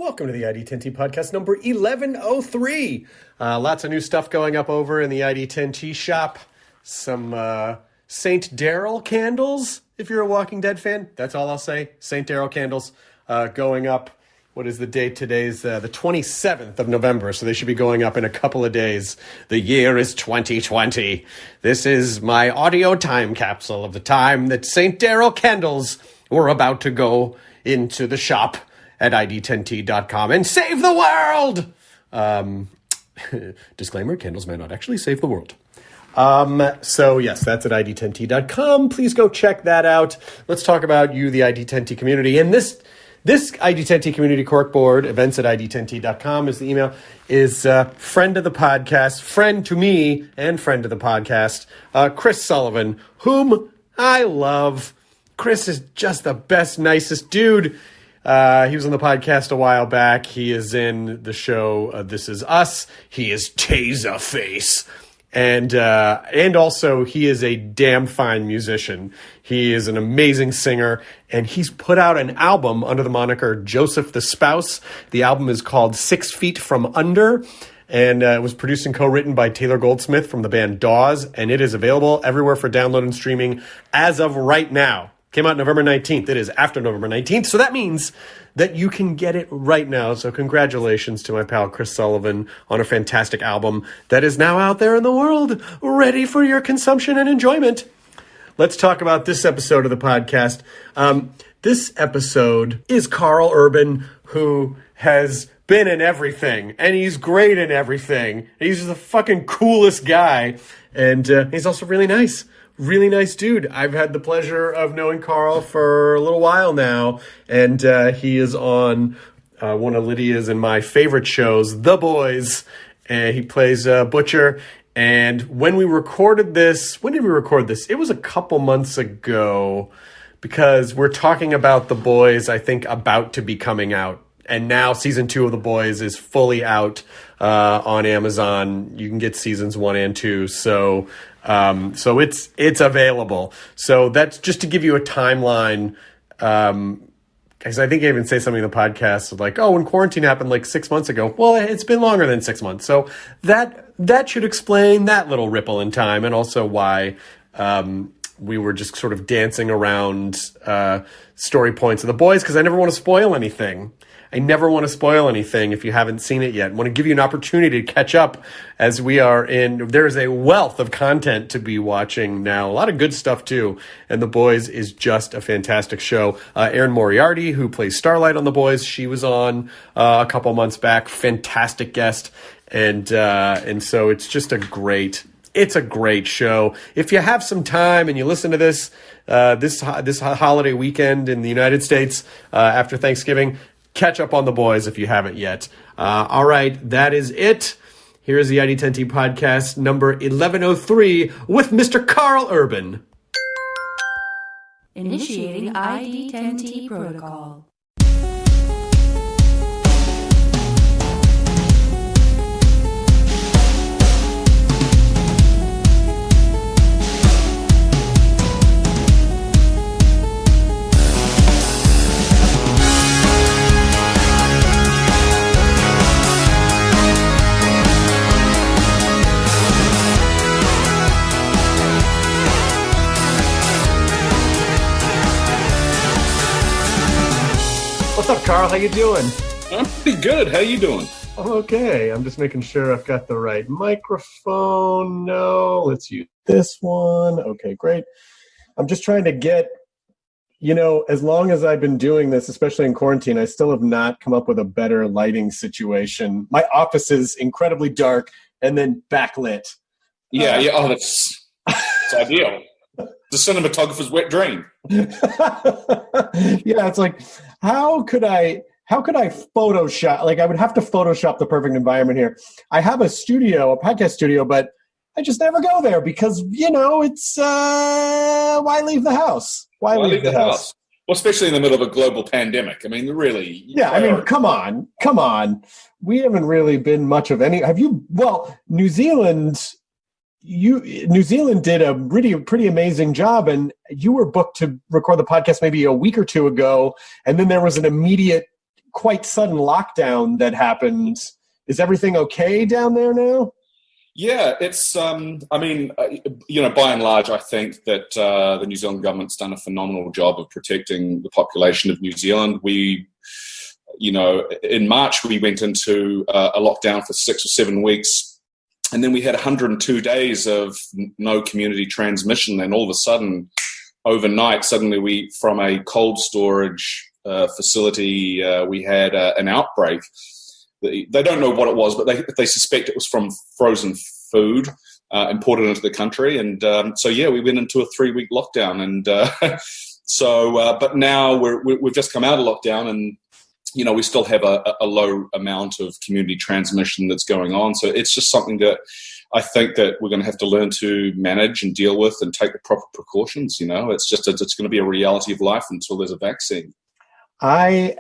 Welcome to the ID10T podcast number 1103. Lots of new stuff going up over in the ID10T shop. Some St. Darrell candles, if you're a Walking Dead fan. That's all I'll say. St. Darrell candles going up. What is the date? Today's the 27th of November, so they should be going up in a couple of days. The year is 2020. This is my audio time capsule of the time that St. Darrell candles were about to go into the shop at ID10T.com and save the world! Disclaimer, candles may not actually save the world. So yes, that's at ID10T.com. Please go check that out. Let's talk about you, the ID10T community. And this ID10T community corkboard, events at ID10T.com is the email, is friend of the podcast, friend to me and friend of the podcast, Chris Sullivan, whom I love. Chris is just the best, nicest dude. He was on the podcast a while back. He is in the show This Is Us. He is Taserface. And also he is a damn fine musician. He is an amazing singer, and he's put out an album under the moniker Joseph the Spouse. The album is called 6 Feet From Under, and it was produced and co-written by Taylor Goldsmith from the band Dawes, and it is available everywhere for download and streaming as of right now. Came out November 19th. It is after November 19th, so that means that you can get it right now. So congratulations to my pal Chris Sullivan on a fantastic album that is now out there in the world, ready for your consumption and enjoyment. Let's talk about this episode of the podcast. This episode is Karl Urban, who has been in everything, and he's great in everything. He's the fucking coolest guy, and he's also really nice. Really nice dude. I've had the pleasure of knowing Karl for a little while now, and he is on one of Lydia's and my favorite shows, The Boys, and he plays Butcher. And when we recorded this, when did we record this? It was a couple months ago, because we're talking about The Boys, I think, about to be coming out. And now season 2 of The Boys is fully out on Amazon. You can get seasons 1 and 2. So it's available. So that's just to give you a timeline. Because I think I even say something in the podcast like, oh, when quarantine happened like 6 months ago. Well, it's been longer than 6 months. So that should explain that little ripple in time, and also why we were just sort of dancing around story points of The Boys, because I never want to spoil anything. I never want to spoil anything if you haven't seen it yet. I want to give you an opportunity to catch up as we are in. There's a wealth of content to be watching now. A lot of good stuff, too. And The Boys is just a fantastic show. Erin Moriarty, who plays Starlight on The Boys, she was on a couple months back. Fantastic guest. And so it's just a great show. If you have some time and you listen to this holiday weekend in the United States after Thanksgiving, catch up on The Boys if you haven't yet. All right, that is it. Here's the ID10T podcast number 1103 with Mr. Karl Urban. Initiating ID10T protocol. What's up, Karl? How you doing? I'm pretty good. How you doing? I'm okay. I'm just making sure I've got the right microphone. No, let's use this one. Okay, great. I'm just trying to get, as long as I've been doing this, especially in quarantine, I still have not come up with a better lighting situation. My office is incredibly dark and then backlit. Yeah. Oh, that's ideal. The cinematographer's wet dream. Yeah, it's like, how could I Photoshop? Like, I would have to Photoshop the perfect environment here. I have a podcast studio, but I just never go there because, it's, why leave the house? Why leave the house? Well, especially in the middle of a global pandemic. I mean, really. Yeah, I mean, come on. We haven't really been much of any. Have you? Well, New Zealand did a pretty amazing job, and you were booked to record the podcast maybe a week or two ago, and then there was an immediate quite sudden lockdown that happened. Is everything okay down there now? Yeah, it's, by and large, I think that the New Zealand government's done a phenomenal job of protecting the population of New Zealand. We, in March, we went into a lockdown for 6 or 7 weeks, and then we had 102 days of no community transmission, and all of a sudden, overnight, suddenly from a cold storage facility, we had an outbreak. They don't know what it was, but they suspect it was from frozen food imported into the country. And we went into a 3-week lockdown. And but now we've just come out of lockdown, and we still have a low amount of community transmission that's going on. So it's just something that I think that we're going to have to learn to manage and deal with and take the proper precautions. It's going to be a reality of life until there's a vaccine. Who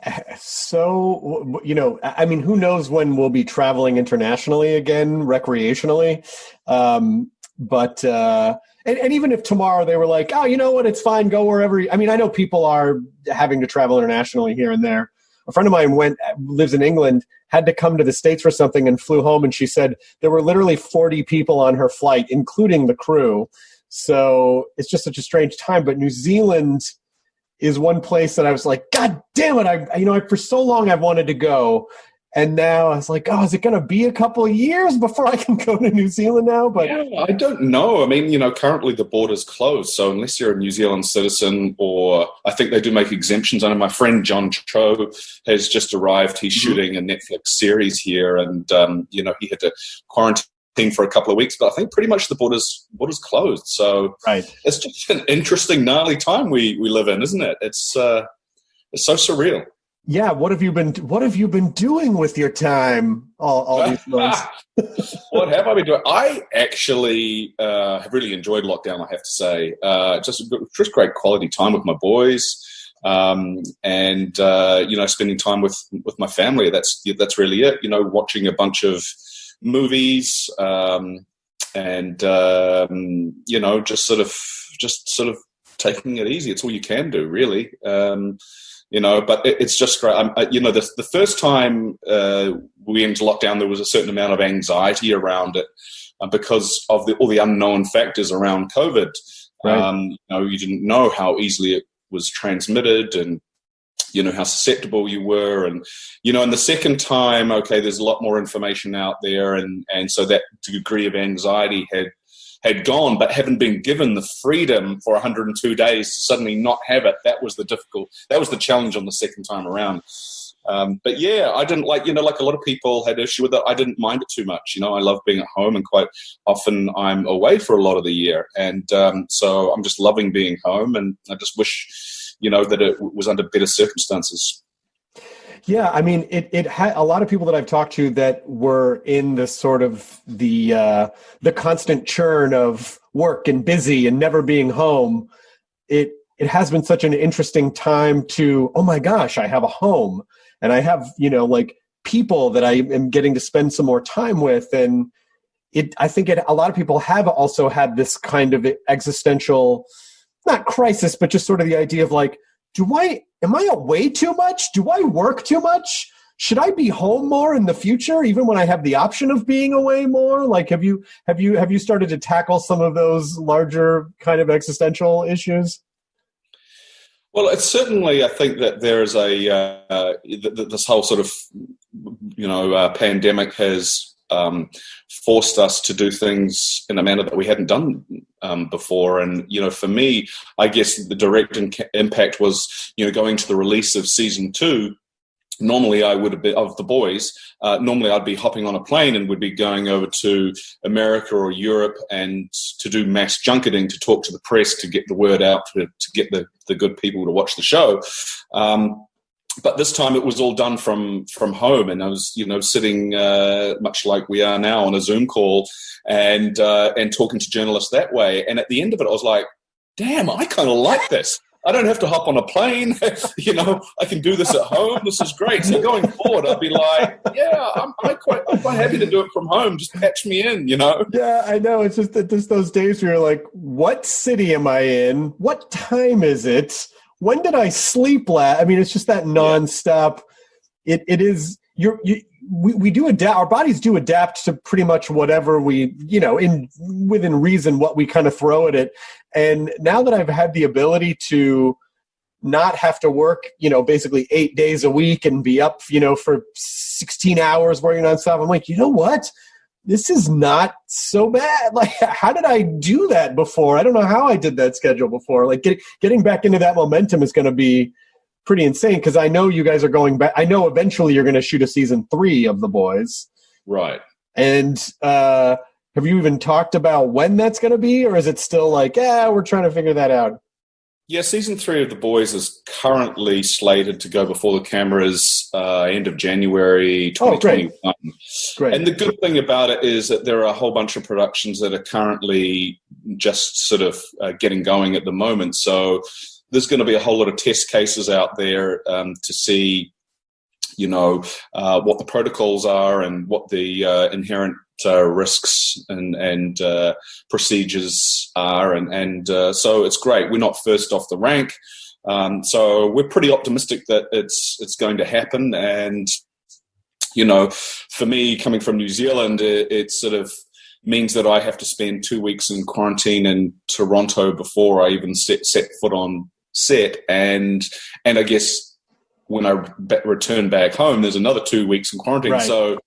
knows when we'll be traveling internationally again, recreationally. And even if tomorrow they were like, oh, you know what, it's fine, go wherever. I know people are having to travel internationally here and there. A friend of mine lives in England, had to come to the States for something and flew home. And she said there were literally 40 people on her flight, including the crew. So it's just such a strange time. But New Zealand is one place that I was like, God damn it. For so long I've wanted to go. And now I was like, oh, is it going to be a couple of years before I can go to New Zealand now? But yeah, I don't know. Currently the border's closed. So unless you're a New Zealand citizen, or I think they do make exemptions. I know my friend John Cho has just arrived. He's shooting a Netflix series here, and, he had to quarantine for a couple of weeks, but I think pretty much the border's closed. So right. It's just an interesting, gnarly time we live in, isn't it? It's so surreal. Yeah, what have you been doing with your time all these months? What have I been doing? I actually have really enjoyed lockdown, I have to say. Just great quality time with my boys, and spending time with my family. That's really it. Watching a bunch of movies, and just sort of taking it easy. It's all you can do, really. But it's just great. The first time we went into lockdown, there was a certain amount of anxiety around it because of all the unknown factors around COVID. Right. You didn't know how easily it was transmitted, and how susceptible you were. And the second time, okay, there's a lot more information out there, and so that degree of anxiety had gone, but having been given the freedom for 102 days to suddenly not have it, that was the challenge on the second time around. But yeah, I didn't like a lot of people had issue with it. I didn't mind it too much. I love being at home, and quite often I'm away for a lot of the year. And so I'm just loving being home, and I just wish, that it was under better circumstances. Yeah, it had a lot of people that I've talked to that were in the sort of the constant churn of work and busy and never being home. It has been such an interesting time to, oh my gosh, I have a home, and I have, people that I am getting to spend some more time with. And I think a lot of people have also had this kind of existential, not crisis, but just sort of the idea of like, am I away too much? Do I work too much? Should I be home more in the future, even when I have the option of being away more? Like, have you started to tackle some of those larger kind of existential issues? Well, it's certainly, I think that there is this whole sort of, pandemic has forced us to do things in a manner that we hadn't done before. And, for me, I guess the direct impact was, going to the release of season 2. Normally I would have been, of The Boys, normally I'd be hopping on a plane and would be going over to America or Europe and to do mass junketing, to talk to the press, to get the word out, to get the good people to watch the show. But this time it was all done from home, and I was, sitting much like we are now on a Zoom call and talking to journalists that way. And at the end of it, I was like, damn, I kind of like this. I don't have to hop on a plane. I can do this at home. This is great. So going forward, I'd be like, yeah, I'm quite happy to do it from home. Just patch me in, Yeah, I know. It's just that there's those days where you're like, what city am I in? What time is it? When did I sleep last? It's just that nonstop. it is we do adapt. Our bodies do adapt to pretty much whatever we, within reason, what we kind of throw at it. And now that I've had the ability to not have to work, basically 8 days a week and be up, for 16 hours working on stuff, I'm like, you know what? This is not so bad. Like, how did I do that before? I don't know how I did that schedule before. Like, getting back into that momentum is going to be pretty insane, because I know you guys are going back. I know eventually you're going to shoot a season 3 of The Boys. Right. And have you even talked about when that's going to be, or is it still like, we're trying to figure that out? Yeah, season 3 of The Boys is currently slated to go before the cameras end of January 2021. Oh, great. And the good thing about it is that there are a whole bunch of productions that are currently just sort of getting going at the moment. So there's going to be a whole lot of test cases out there to see, what the protocols are and what the inherent risks and procedures are. And so it's great. We're not first off the rank. So we're pretty optimistic that it's going to happen. And, for me, coming from New Zealand, it sort of means that I have to spend 2 weeks in quarantine in Toronto before I even set foot on set. And I guess when I return back home, there's another 2 weeks in quarantine. Right. So,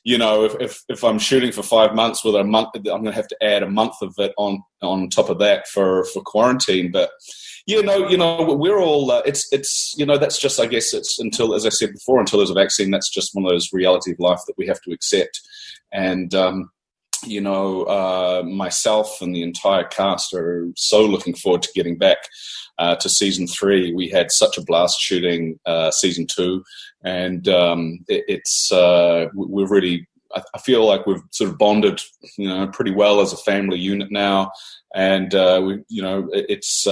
if I'm shooting for 5 months with a month, I'm going to have to add a month of it on top of that for quarantine. But we're all it's that's just, I guess it's until, as I said before, until there's a vaccine, that's just one of those reality of life that we have to accept. And myself and the entire cast are so looking forward to getting back to season 3. We had such a blast shooting season 2, and we're really, I feel like we've sort of bonded, pretty well as a family unit now, and it's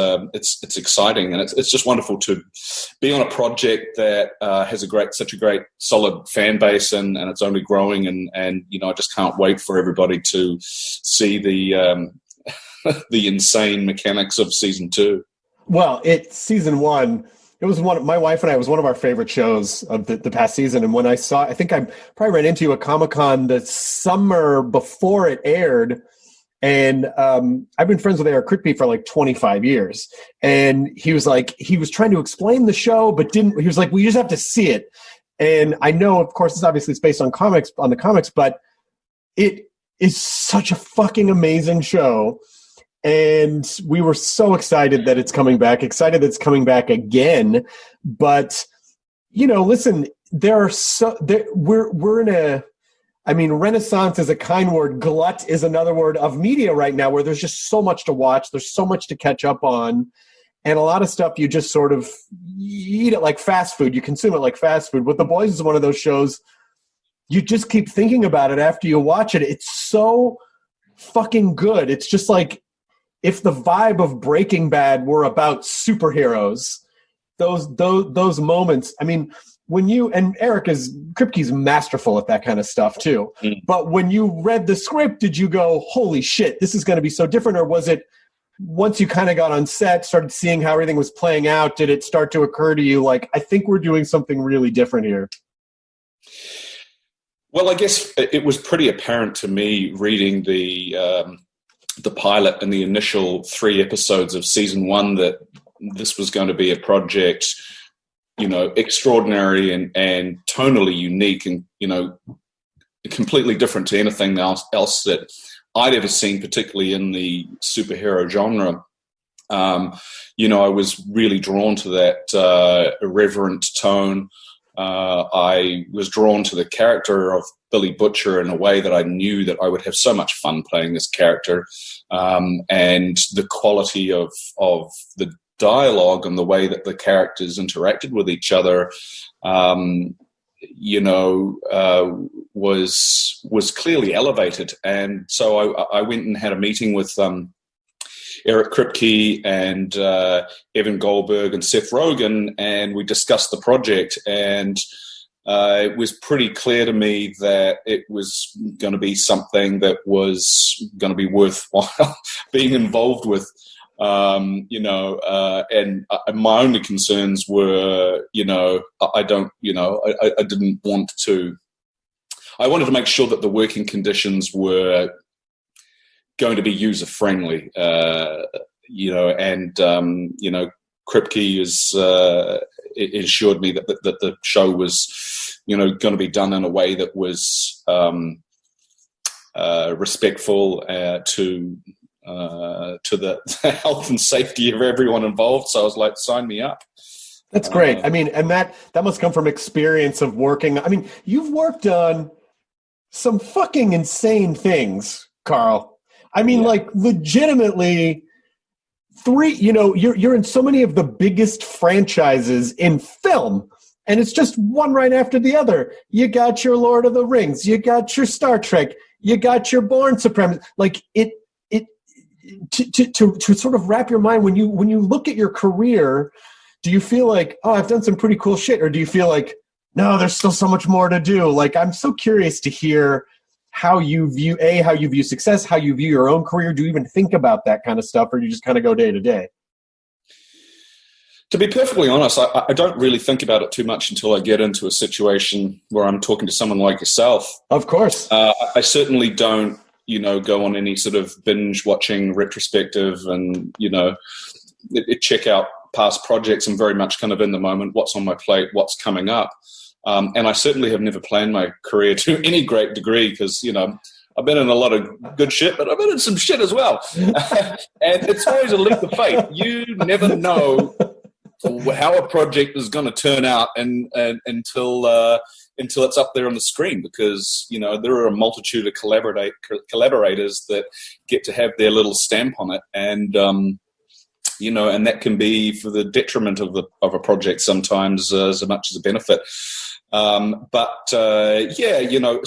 exciting, and it's just wonderful to be on a project that has such a great solid fan base, and it's only growing, and I just can't wait for everybody to see the the insane mechanics of season 2. Well, season 1. It was my wife and I, it was one of our favorite shows of the past season. And when I think I probably ran into you at Comic-Con the summer before it aired. And I've been friends with Eric Kripke for like 25 years. And he was trying to explain the show, but he was like, we just have to see it. And I know, of course, it's obviously based on the comics, but it is such a fucking amazing show. And we were so excited that it's coming back, again. But, listen, we're in renaissance is a kind word. Glut is another word of media right now, where there's just so much to watch. There's so much to catch up on. And a lot of stuff you just sort of eat it like fast food. You consume it like fast food. But The Boys is one of those shows you just keep thinking about it after you watch it. It's so fucking good. It's just like, if the vibe of Breaking Bad were about superheroes, those moments, when Eric Kripke's masterful at that kind of stuff too. Mm. But when you read the script, did you go, holy shit, this is going to be so different? Or was it, once you kind of got on set, started seeing how everything was playing out, did it start to occur to you, like, I think we're doing something really different here? Well, I guess it was pretty apparent to me reading the pilot and the initial 3 episodes of season 1 that this was going to be a project, extraordinary and tonally unique, and completely different to anything else that I'd ever seen, particularly in the superhero genre. I was really drawn to that irreverent tone. I was drawn to the character of Billy Butcher in a way that I knew that I would have so much fun playing this character, and the quality of the dialogue and the way that the characters interacted with each other, was clearly elevated. And so I went and had a meeting with Eric Kripke and Evan Goldberg and Seth Rogen, and we discussed the project, and it was pretty clear to me that it was going to be something that was going to be worthwhile being involved with. And my only concerns were, I didn't want to. I wanted to make sure that the working conditions were going to be user friendly, Kripke assured me that the show was, going to be done in a way that was respectful to the health and safety of everyone involved. So I was like, sign me up. That's great. I mean, and that must come from experience of working. I mean, you've worked on some fucking insane things, Karl. I mean, like legitimately you're in so many of the biggest franchises in film, and it's just one right after the other. You got your Lord of the Rings, you got your Star Trek, you got your Bourne Supremacy. Like to sort of wrap your mind when you look at your career, do you feel like, oh, I've done some pretty cool shit, or do you feel like, no, there's still so much more to do? Like, I'm so curious to hear how you view success, how you view your own career. Do you even think about that kind of stuff, or do you just kind of go day to day? To be perfectly honest, I don't really think about it too much until I get into a situation where I'm talking to someone like yourself. Of course. I certainly don't, go on any sort of binge watching retrospective and, check out past projects. I'm very much kind of in the moment, what's on my plate, what's coming up. And I certainly have never planned my career to any great degree because, I've been in a lot of good shit, but I've been in some shit as well. And it's always a leap of faith. You never know how a project is going to turn out until it's up there on the screen, because, there are a multitude of collaborators that get to have their little stamp on it. And, and that can be for the detriment of a project sometimes as much as a benefit.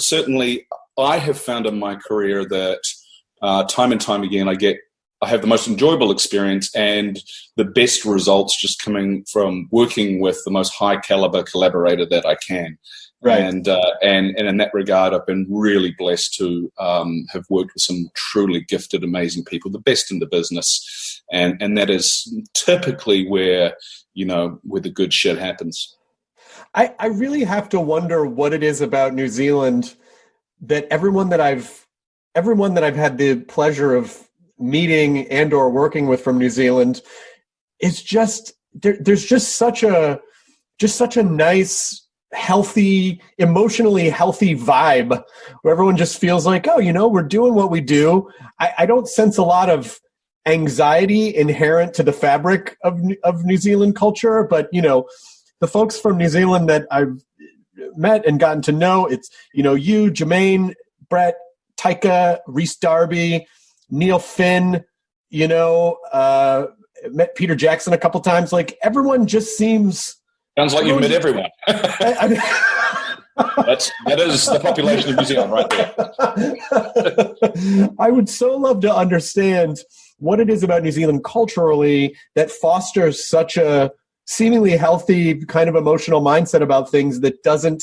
Certainly I have found in my career that time and time again I have the most enjoyable experience and the best results just coming from working with the most high caliber collaborator that I can. Right. And in that regard, I've been really blessed to have worked with some truly gifted, amazing people, the best in the business. And that is typically where the good shit happens. I really have to wonder what it is about New Zealand that everyone that I've had the pleasure of meeting and or working with from New Zealand is just there's just such a nice, healthy, emotionally healthy vibe where everyone just feels like, oh, we're doing what we do. I don't sense a lot of anxiety inherent to the fabric of New Zealand culture, but the folks from New Zealand that I've met and gotten to know, it's, you, Jermaine, Brett, Taika, Rhys Darby, Neil Finn, met Peter Jackson a couple times. Like, everyone just seems... Sounds like you've met everyone. That is the population of New Zealand right there. I would so love to understand what it is about New Zealand culturally that fosters such a seemingly healthy kind of emotional mindset about things that doesn't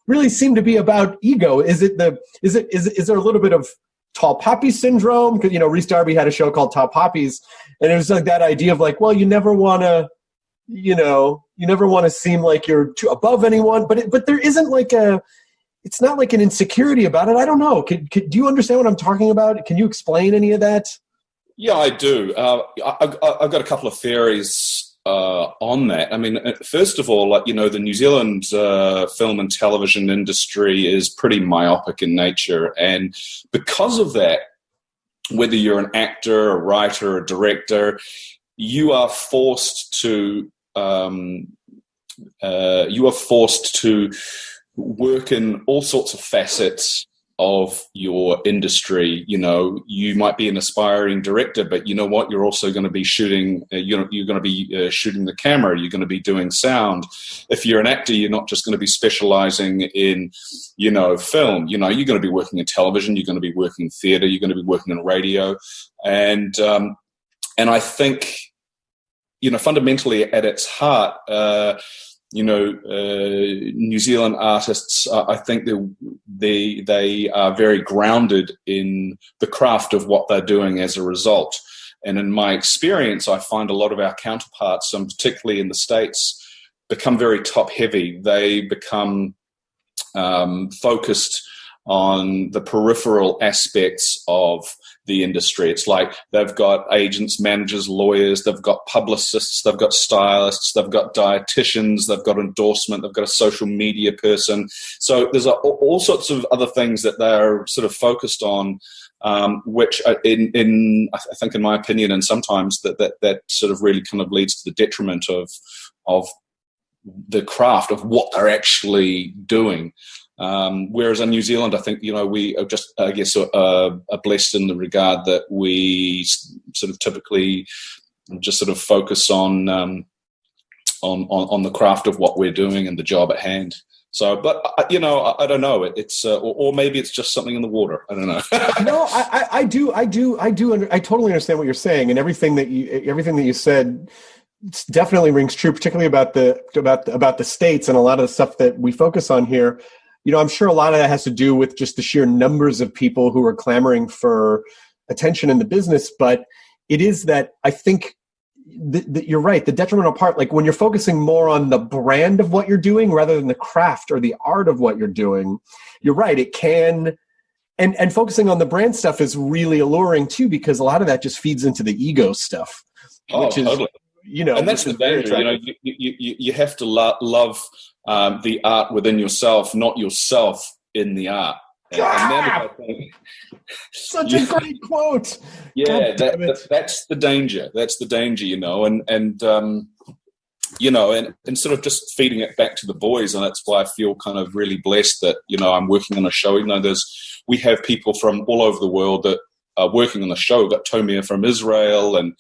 really seem to be about ego. Is there a little bit of tall poppy syndrome? Because, Rhys Darby had a show called Tall Poppies, and it was like that idea of like, well, you never want to, seem like you're too above anyone, but there isn't like it's not like an insecurity about it. I don't know. Do you understand what I'm talking about? Can you explain any of that? Yeah, I do. I've got a couple of theories on that. I mean, first of all, the New Zealand film and television industry is pretty myopic in nature. And because of that, whether you're an actor, a writer, a director, you are forced to work in all sorts of facets of your industry. You might be an aspiring director, but you know what? You're also going to be shooting. You're going to be shooting the camera. You're going to be doing sound. If you're an actor, you're not just going to be specializing in, film. You're going to be working in television. You're going to be working in theater. You're going to be working in radio, and I think, fundamentally at its heart, New Zealand artists, I think they are very grounded in the craft of what they're doing as a result. And in my experience, I find a lot of our counterparts, and particularly in the States, become very top heavy. They become focused on the peripheral aspects of the industry. It's like they've got agents, managers, lawyers, they've got publicists, they've got stylists, they've got dietitians, they've got endorsement, they've got a social media person. So there's all sorts of other things that they're sort of focused on, which I think, in my opinion, and sometimes that sort of really kind of leads to the detriment of the craft of what they're actually doing. Whereas in New Zealand, I think, we are just, I guess, are blessed in the regard that we sort of typically just sort of focus on the craft of what we're doing and the job at hand. So, but I don't know. It's or maybe it's just something in the water. I don't know. No, I do. I totally understand what you're saying, and everything that you said definitely rings true, particularly about the States and a lot of the stuff that we focus on here. I'm sure a lot of that has to do with just the sheer numbers of people who are clamoring for attention in the business. But it is that I think that you're right. The detrimental part, like when you're focusing more on the brand of what you're doing rather than the craft or the art of what you're doing, you're right. It can, and focusing on the brand stuff is really alluring too, because a lot of that just feeds into the ego stuff, which is, totally. And that's the danger. You have to love the art within yourself, not yourself in the art. And that, I think, such a great quote. Yeah, that's the danger. That's the danger, and sort of just feeding it back to the boys. And that's why I feel kind of really blessed that, I'm working on a show, even though we have people from all over the world that are working on the show. We've got Tomir from Israel, and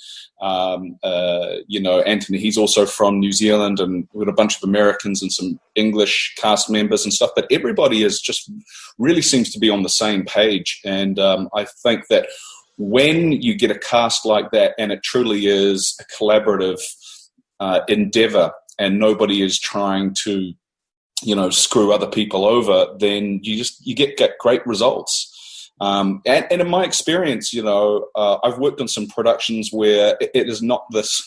Anthony, he's also from New Zealand, and we've got a bunch of Americans and some English cast members and stuff. But everybody is just really seems to be on the same page. And I think that when you get a cast like that, and it truly is a collaborative endeavor, and nobody is trying to, screw other people over, then you get great results. And in my experience, I've worked on some productions where it is not this,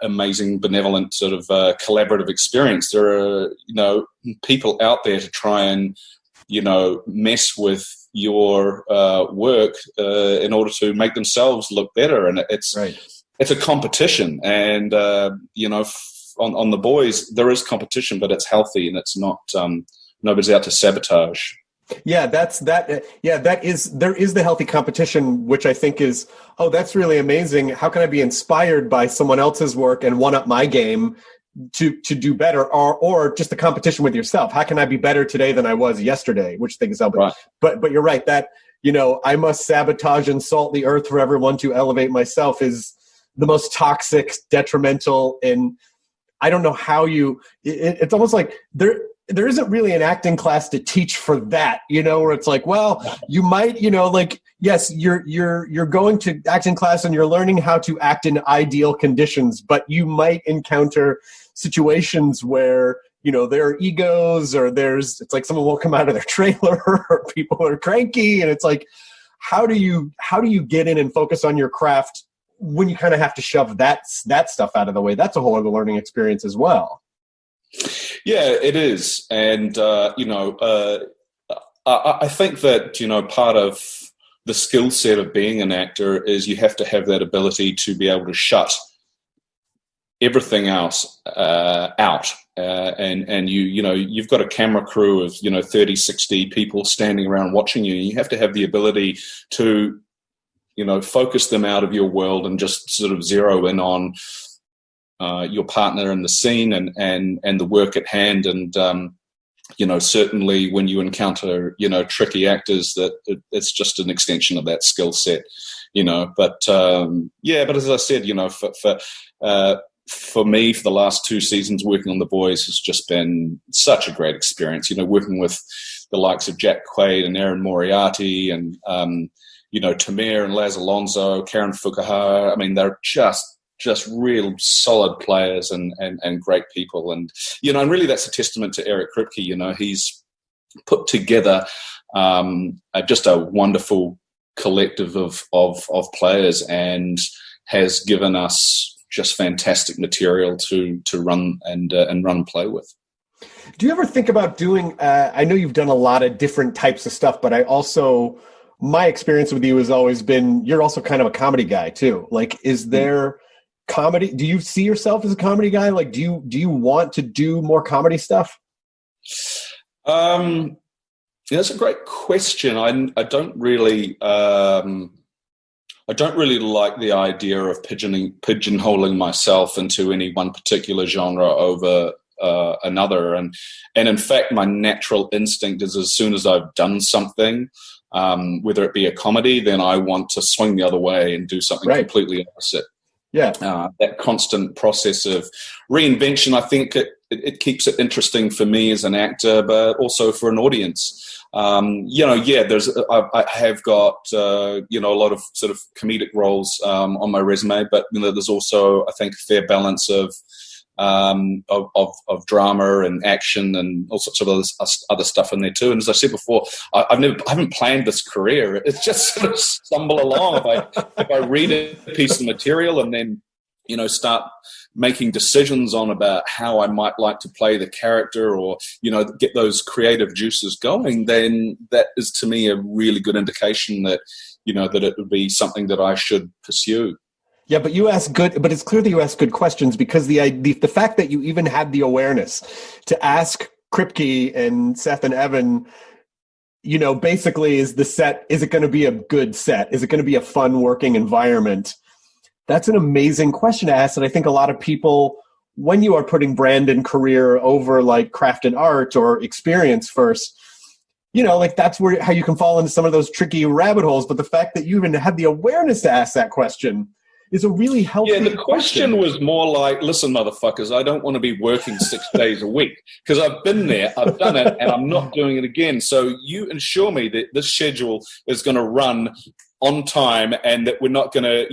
amazing, benevolent sort of collaborative experience. There are, people out there to try and, mess with your work in order to make themselves look better. And it's a competition. And, on the boys, there is competition, but it's healthy, and it's not nobody's out to sabotage. Yeah, there is the healthy competition, which I think is, that's really amazing. How can I be inspired by someone else's work and one up my game to do better, or just the competition with yourself? How can I be better today than I was yesterday? Which thing is helping. Right. But you're right that, I must sabotage and salt the earth for everyone to elevate myself is the most toxic, detrimental, and I don't know how it's almost like there isn't really an acting class to teach for that, where it's like, well, you might, yes, you're going to acting class and you're learning how to act in ideal conditions, but you might encounter situations where, there are egos, or it's like someone will come out of their trailer, or people are cranky, and it's like, how do you get in and focus on your craft when you kind of have to shove that stuff out of the way? That's a whole other learning experience as well. Yeah, it is. And, I think that, part of the skill set of being an actor is you have to have that ability to be able to shut everything else out. And you've got a camera crew of, 30, 60 people standing around watching you. And you have to have the ability to, focus them out of your world and just sort of zero in on your partner in the scene and the work at hand. And, certainly when you encounter, tricky actors, that it's just an extension of that skill set, but as I said, for me, for the last 2 seasons, working on The Boys has just been such a great experience, working with the likes of Jack Quaid and Aaron Moriarty and, Tamir and Laz Alonso, Karen Fukuhara. I mean, they're just real solid players and great people. And, and really that's a testament to Eric Kripke. He's put together just a wonderful collective of players, and has given us just fantastic material to run and run and play with. Do you ever think about doing, I know you've done a lot of different types of stuff, but my experience with you has always been, you're also kind of a comedy guy too. Like, is there comedy? Do you see yourself as a comedy guy? Like, do you want to do more comedy stuff? Yeah, that's a great question. I don't really like the idea of pigeonholing myself into any one particular genre over another. And in fact, my natural instinct is, as soon as I've done something, whether it be a comedy, then I want to swing the other way and do something completely opposite. Yeah. That constant process of reinvention, I think it keeps it interesting for me as an actor, but also for an audience. I have got a lot of sort of comedic roles on my resume, but there's also, I think, a fair balance of drama and action and all sorts of other stuff in there too. And as I said before, I haven't planned this career. It's just sort of stumble along. If I read a piece of material and then start making decisions on about how I might like to play the character, or get those creative juices going, then that is to me a really good indication that that it would be something that I should pursue. Yeah, but it's clear that you ask good questions, because the fact that you even had the awareness to ask Kripke and Seth and Evan, basically, is it going to be a good set? Is it going to be a fun working environment? That's an amazing question to ask. And I think a lot of people, when you are putting brand and career over like craft and art or experience first, that's how you can fall into some of those tricky rabbit holes. But the fact that you even had the awareness to ask that question is a really helpful question. Yeah, the question was more like, listen, motherfuckers, I don't want to be working 6 days a week, because I've been there, I've done it, and I'm not doing it again. So you ensure me that this schedule is going to run on time, and that we're not going to,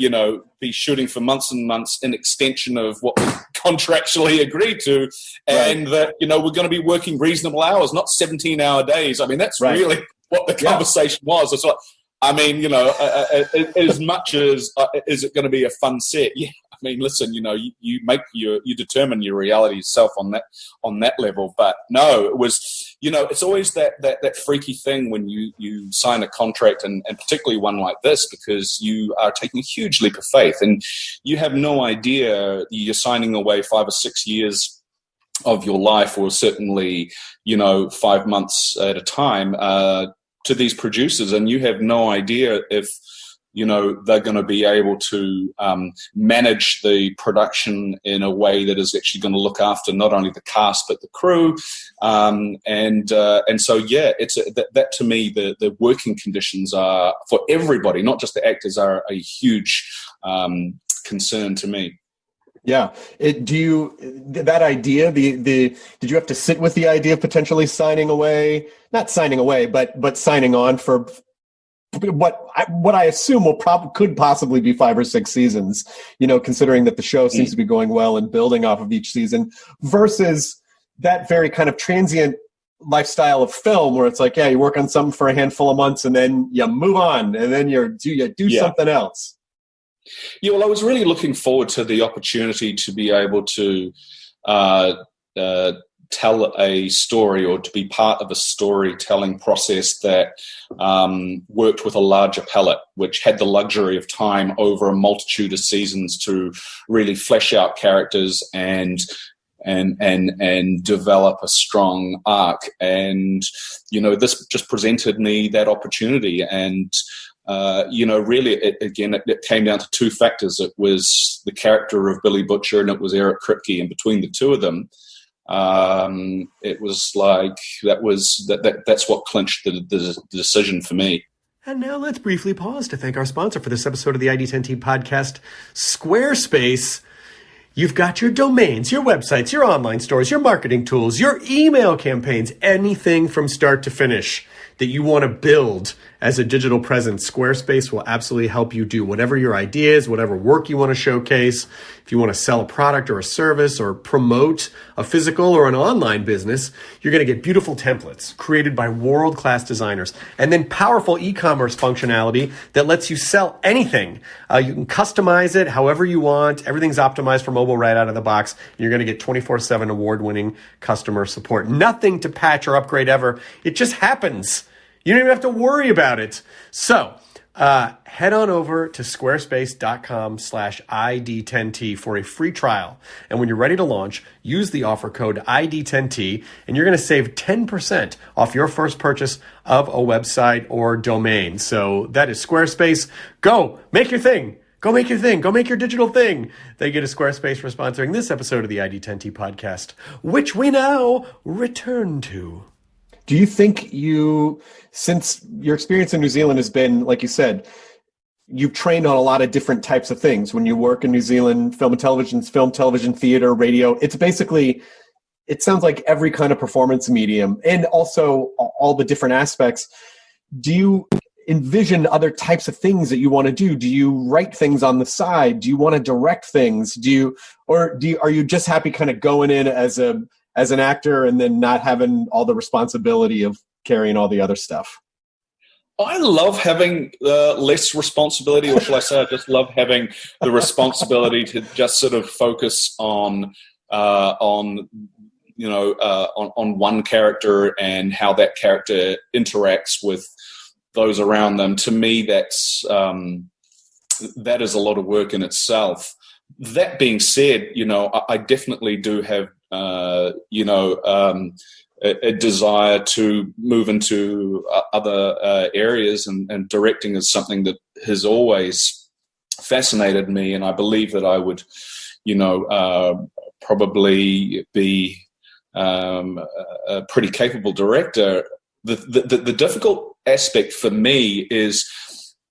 be shooting for months and months in extension of what we contractually agreed to, and that, we're going to be working reasonable hours, not 17-hour days. I mean, that's really what the conversation was. It's like, as much as is it going to be a fun set? Yeah, I mean, listen, you determine your reality yourself on that level. But no, it was, it's always that freaky thing when you sign a contract, and particularly one like this, because you are taking a huge leap of faith, and you have no idea you're signing away 5 or 6 years of your life, or certainly 5 months at a time, to these producers, and you have no idea if they're going to be able to manage the production in a way that is actually going to look after not only the cast but the crew, and so it's that to me, the working conditions are, for everybody, not just the actors, are a huge concern to me. Yeah. Did you have to sit with the idea of potentially signing on for what I assume could possibly be 5 or 6 seasons, considering that the show seems to be going well and building off of each season, versus that very kind of transient lifestyle of film where it's like, yeah, you work on something for a handful of months and then you move on, and then you do something else. Yeah, well, I was really looking forward to the opportunity to be able to tell a story, or to be part of a storytelling process that worked with a larger palette, which had the luxury of time over a multitude of seasons to really flesh out characters and develop a strong arc. And this just presented me that opportunity. And really, it came down to 2 factors. It was the character of Billy Butcher, and it was Eric Kripke. And between the 2 of them, it was like that's what clinched the decision for me. And now let's briefly pause to thank our sponsor for this episode of the ID10T podcast, Squarespace. You've got your domains, your websites, your online stores, your marketing tools, your email campaigns, anything from start to finish that you want to build as a digital presence. Squarespace will absolutely help you do whatever your ideas, whatever work you want to showcase. If you want to sell a product or a service or promote a physical or an online business, you're going to get beautiful templates created by world-class designers, and then powerful e-commerce functionality that lets you sell anything. You can customize it however you want. Everything's optimized for mobile right out of the box. You're going to get 24/7 award-winning customer support. Nothing to patch or upgrade ever. It just happens. You don't even have to worry about it. So head on over to squarespace.com/ID10T for a free trial. And when you're ready to launch, use the offer code ID10T, and you're going to save 10% off your first purchase of a website or domain. So that is Squarespace. Go make your thing. Go make your thing. Go make your digital thing. Thank you to Squarespace for sponsoring this episode of the ID10T podcast, which we now return to. Do you think since your experience in New Zealand has been, like you said, you've trained on a lot of different types of things. When you work in New Zealand, film, television, theater, radio, it's basically, it sounds like every kind of performance medium and also all the different aspects. Do you envision other types of things that you want to do? Do you write things on the side? Do you want to direct things? Are you just happy kind of going in as an actor and then not having all the responsibility of carrying all the other stuff? I love having less responsibility, or shall I say, I just love having the responsibility to just sort of focus on one character and how that character interacts with those around them. To me, that is a lot of work in itself. That being said, I definitely do have a desire to move into other areas, and directing is something that has always fascinated me, and I believe that I would, probably be a pretty capable director. The difficult aspect for me is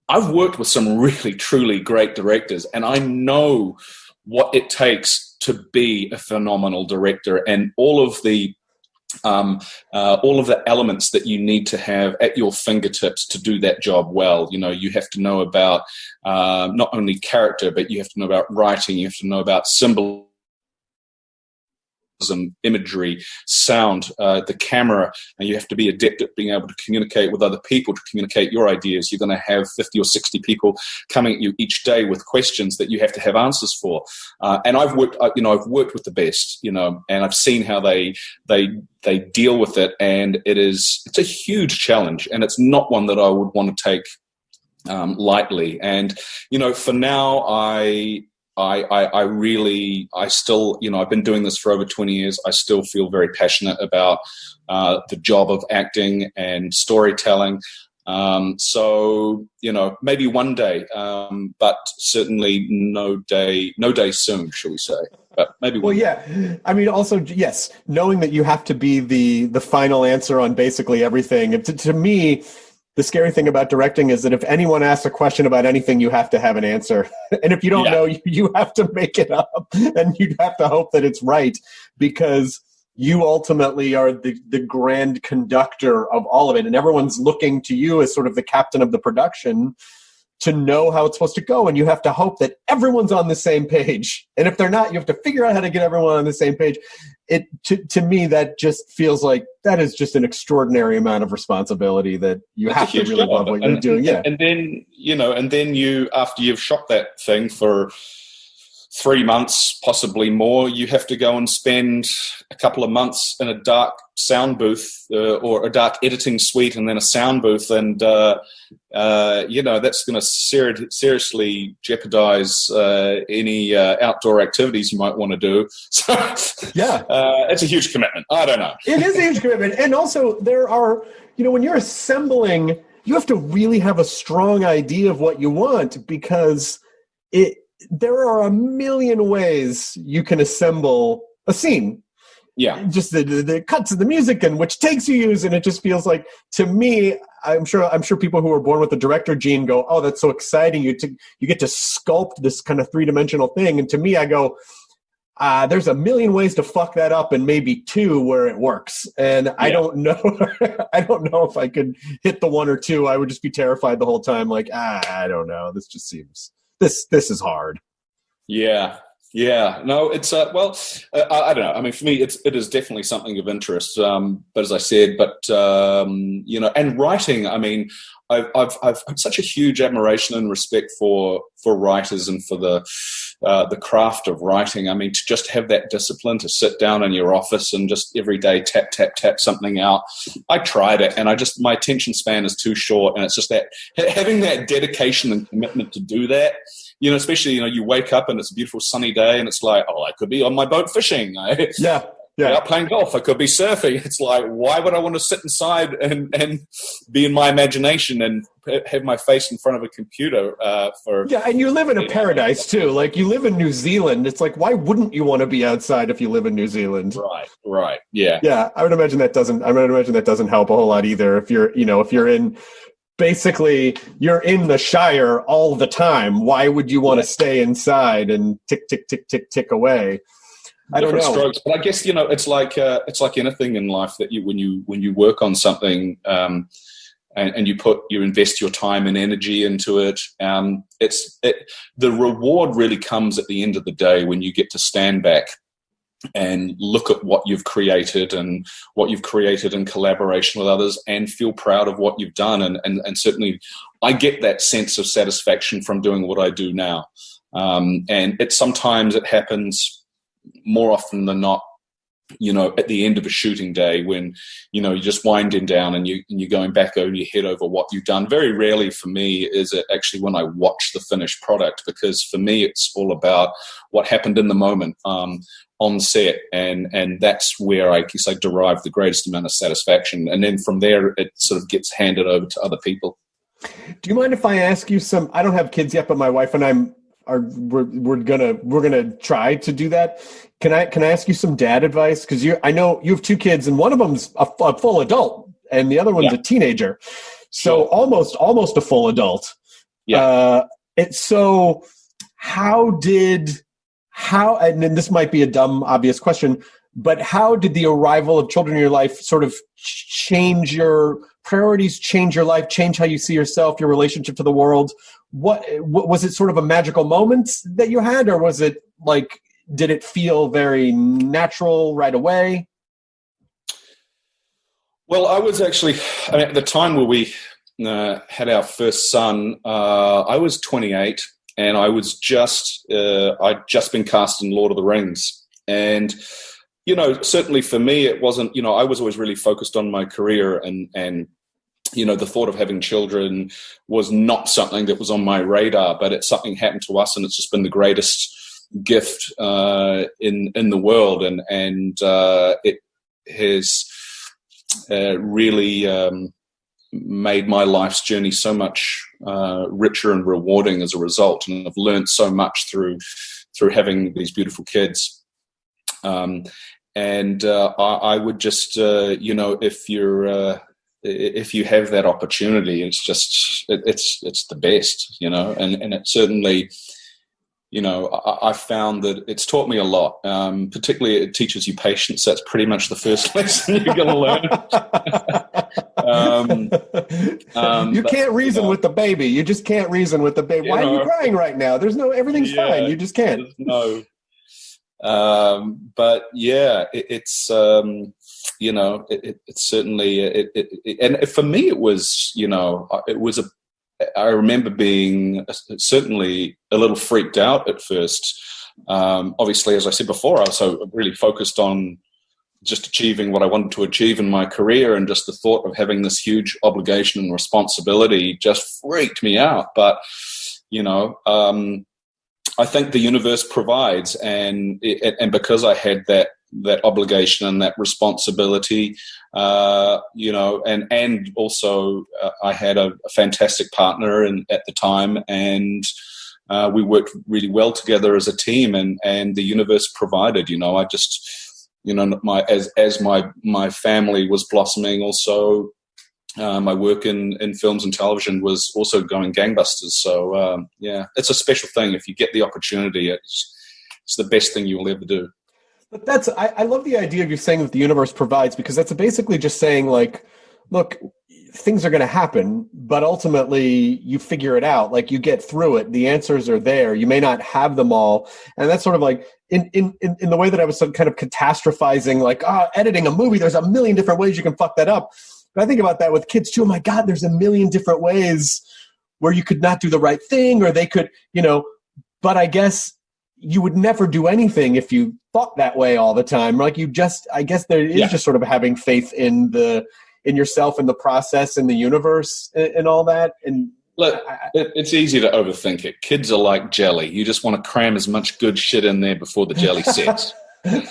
I've worked with some really, truly great directors, and I know what it takes to be a phenomenal director, and all of the elements that you need to have at your fingertips to do that job well. You have to know about not only character, but you have to know about writing, you have to know about symbolism, imagery, sound, the camera, and you have to be adept at being able to communicate with other people, to communicate your ideas. You're going to have 50 or 60 people coming at you each day with questions that you have to have answers for. And I've worked with the best, and I've seen how they deal with it, and it's a huge challenge, and it's not one that I would want to take lightly. And for now, I still, I've been doing this for over 20 years. I still feel very passionate about the job of acting and storytelling. So, maybe one day, but certainly no day soon, shall we say. But maybe one day. Yeah. I mean, also, yes, knowing that you have to be the final answer on basically everything. To me, the scary thing about directing is that if anyone asks a question about anything, you have to have an answer. And if you don't know, you have to make it up, and you have to hope that it's right, because you ultimately are the grand conductor of all of it. And everyone's looking to you as sort of the captain of the production to know how it's supposed to go. And you have to hope that everyone's on the same page. And if they're not, you have to figure out how to get everyone on the same page. To me, that just feels like that is just an extraordinary amount of responsibility that you have to really love what you're doing. Yeah. And then, you, after you've shot that thing for 3 months, possibly more, you have to go and spend a couple of months in a dark sound booth or a dark editing suite, and then a sound booth. And, that's going to seriously jeopardize any outdoor activities you might want to do. So, yeah, it's a huge commitment. I don't know. It is a huge commitment. And also there are, when you're assembling, you have to really have a strong idea of what you want, because there are a million ways you can assemble a scene. Yeah. Just the cuts of the music and which takes you use, and it just feels like, to me, I'm sure people who are born with the director gene go, oh, that's so exciting. You get to sculpt this kind of 3-dimensional thing. And to me, I go, there's a million ways to fuck that up and maybe two where it works. And I don't know. I don't know if I could hit the one or two. I would just be terrified the whole time. Like, I don't know. This just seems, this is hard. Yeah. Yeah, no, it's I don't know. I mean, for me, it is definitely something of interest. But as I said, and writing. I mean, I've had such a huge admiration and respect for writers and for the craft of writing. I mean, to just have that discipline to sit down in your office and just every day tap something out. I tried it, and my attention span is too short, and it's just that having that dedication and commitment to do that. Especially, you wake up and it's a beautiful sunny day and it's like, I could be on my boat fishing. Out playing golf. I could be surfing. It's like, why would I want to sit inside and be in my imagination and have my face in front of a computer for... Yeah, and you live in a paradise too. Like, you live in New Zealand. It's like, why wouldn't you want to be outside if you live in New Zealand? Right. Yeah. Yeah, I would imagine that doesn't help a whole lot either. If you're in... Basically, you're in the Shire all the time. Why would you want to stay inside and tick, tick, tick, tick, tick away? I don't know. Strokes, but I guess it's like anything in life that when you work on something and you invest your time and energy into it. The reward really comes at the end of the day when you get to stand back and look at what you've created and what you've created in collaboration with others and feel proud of what you've done. And certainly I get that sense of satisfaction from doing what I do now. And sometimes it happens more often than not, at the end of a shooting day when, you're just winding down and you're going back over your head over what you've done. Very rarely for me is it actually when I watch the finished product, because for me, it's all about what happened in the moment. On set, and that's where I guess I derive the greatest amount of satisfaction, and then from there it sort of gets handed over to other people. Do you mind if I ask you some? I don't have kids yet, but my wife and we're gonna try to do that. Can I ask you some dad advice? Because I know you have two kids, and one of them's a full adult, and the other one's a teenager, so almost a full adult. Yeah. How, and then this might be a dumb, obvious question, but how did the arrival of children in your life sort of change your priorities, change your life, change how you see yourself, your relationship to the world? What was it sort of a magical moment that you had, or was it like, did it feel very natural right away? Well, I was actually, at the time where we had our first son, I was 28. And I was I'd just been cast in Lord of the Rings. And, certainly for me, it wasn't, I was always really focused on my career and the thought of having children was not something that was on my radar, but it's something happened to us and it's just been the greatest gift in the world. And it has really made my life's journey so much richer and rewarding as a result, and I've learned so much through having these beautiful kids. I would just if you have that opportunity, it's just it's the best, and it certainly. I found that it's taught me a lot. Particularly, it teaches you patience. That's pretty much the first lesson you're going to learn. You can't reason with the baby. You just can't reason with the baby. Why are you crying right now? Everything's fine. You just can't. No. But yeah, it's certainly and for me it was I remember being certainly a little freaked out at first. Obviously, as I said before, I was so really focused on just achieving what I wanted to achieve in my career, and just the thought of having this huge obligation and responsibility just freaked me out. But, I think the universe provides, and because I had that obligation and that responsibility, and also I had a fantastic partner at the time, and we worked really well together as a team, and the universe provided. I just, as my family was blossoming, also my work in films and television was also going gangbusters. So it's a special thing if you get the opportunity. it's the best thing you'll ever do. But I love the idea of you saying that the universe provides, because that's basically just saying, like, look, things are going to happen, but ultimately you figure it out. Like, you get through it. The answers are there. You may not have them all. And that's sort of like in the way that I was kind of catastrophizing, like, editing a movie, there's a million different ways you can fuck that up. But I think about that with kids too. Oh my God, there's a million different ways where you could not do the right thing, or they could, but I guess you would never do anything if you thought that way all the time. Like, I guess there is just sort of having faith in yourself and the process and the universe and all that. And look, it's easy to overthink it. Kids are like jelly. You just want to cram as much good shit in there before the jelly sets. And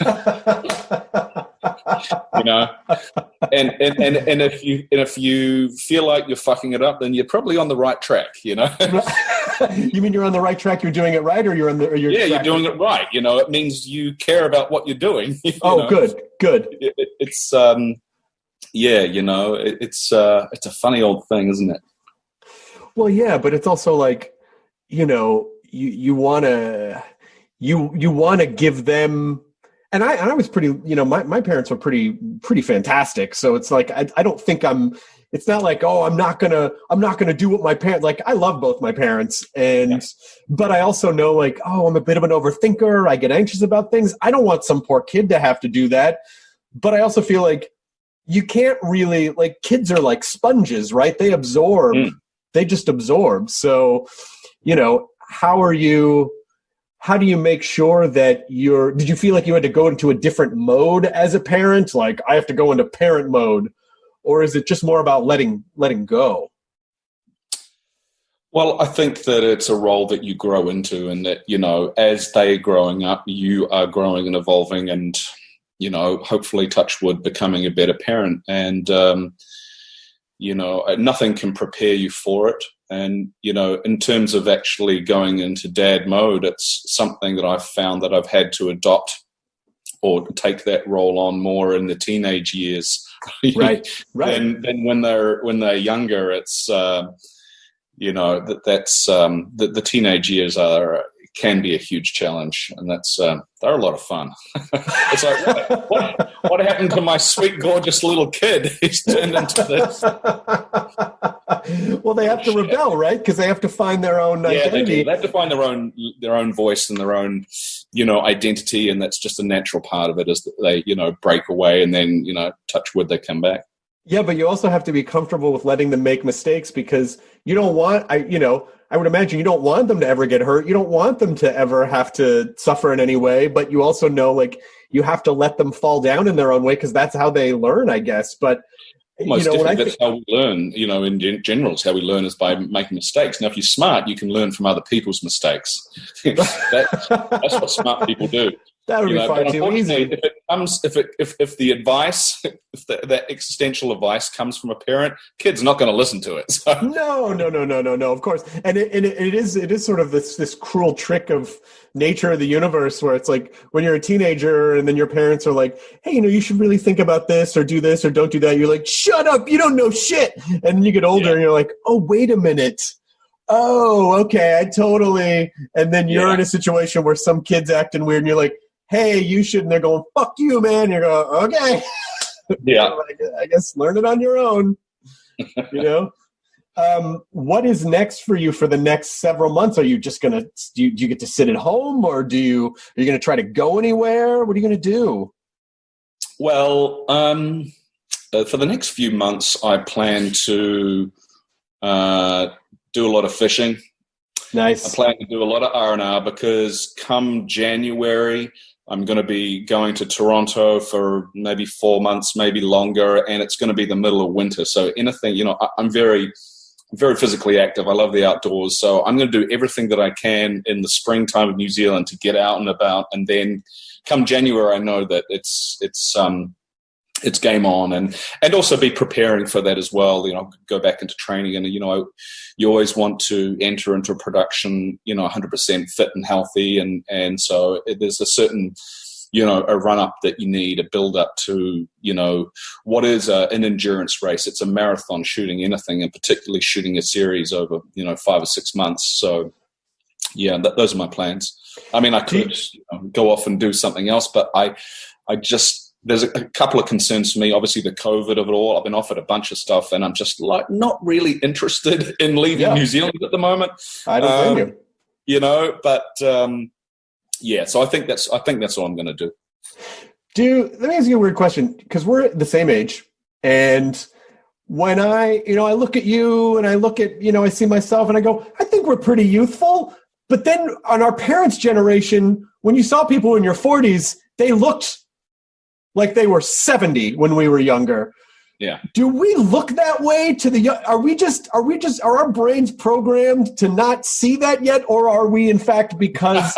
if you feel like you're fucking it up, then you're probably on the right track. You mean you're on the right track? You're doing it right, or you're you're doing it right. It means you care about what you're doing. Good. It's it's a funny old thing, isn't it? Well, yeah, but it's also like, you want to give them. And I was pretty, my parents were pretty fantastic. So it's like, I don't think it's not like, I'm not gonna do what my parents, like, I love both my parents, but I also know, like, I'm a bit of an overthinker. I get anxious about things. I don't want some poor kid to have to do that. But I also feel like you can't really, like, kids are like sponges, right? They absorb, they just absorb. So, how do you make sure that did you feel like you had to go into a different mode as a parent? Like, I have to go into parent mode, or is it just more about letting go? Well, I think that it's a role that you grow into, and that, as they're growing up, you are growing and evolving and, hopefully, touch wood, becoming a better parent. And, nothing can prepare you for it. And, in terms of actually going into dad mode, it's something that I've found that I've had to adopt or take that role on more in the teenage years. Right. Than when they're younger. It's, the teenage years can be a huge challenge, and they're a lot of fun. It's like, what happened to my sweet, gorgeous little kid? He's turned into this. Well, they have to rebel, right? Because they have to find their own identity. They have to find their own voice and their own, identity, and that's just a natural part of it. Is that they, break away, and then, touch wood, they come back. Yeah, but you also have to be comfortable with letting them make mistakes, because you don't want, I would imagine you don't want them to ever get hurt. You don't want them to ever have to suffer in any way, but you also know, like, you have to let them fall down in their own way, because that's how they learn, I guess. But most definitely, that's how we learn. In general, is how we learn is by making mistakes. Now, if you're smart, you can learn from other people's mistakes. That's what smart people do. That would be far too easy. If the advice, if that existential advice comes from a parent, kid's not going to listen to it. So. No, of course. And it is sort of this cruel trick of nature of the universe, where it's like when you're a teenager and then your parents are like, hey, you should really think about this or do this or don't do that. You're like, shut up, you don't know shit. And then you get older and you're like, oh, wait a minute. Oh, okay, I totally. And then you're in a situation where some kid's acting weird and you're like, hey, you should, and they're going, fuck you, man. You're going, okay. Yeah. I guess learn it on your own, What is next for you for the next several months? Are you just going to, do you get to sit at home, or are you going to try to go anywhere? What are you going to do? Well, for the next few months, I plan to do a lot of fishing. Nice. I plan to do a lot of R&R, because come January, I'm going to be going to Toronto for maybe 4 months, maybe longer, and it's going to be the middle of winter. So anything, I'm very, very physically active. I love the outdoors. So I'm going to do everything that I can in the springtime of New Zealand to get out and about. And then come January, I know that it's game on, and also be preparing for that as well. Go back into training, and you always want to enter into production, 100% fit and healthy, and so there's a certain, a run up that you need, a build up to, what is an endurance race. It's a marathon, shooting anything, and particularly shooting a series over 5 or 6 months. So yeah, those are my plans. I mean, I could go off and do something else, but I just, there's a couple of concerns for me. Obviously, the COVID of it all. I've been offered a bunch of stuff, and I'm just like not really interested in leaving New Zealand at the moment. I don't blame you. You know, but yeah. So I think that's all I'm going to do. Let me ask you a weird question, because we're the same age, and when I look at you and I look at, I see myself and I go, I think we're pretty youthful. But then on our parents' generation, when you saw people in your 40s, they looked like they were 70 when we were younger. Yeah. Do we look that way to the young? Are our brains programmed to not see that yet? Or are we, in fact, because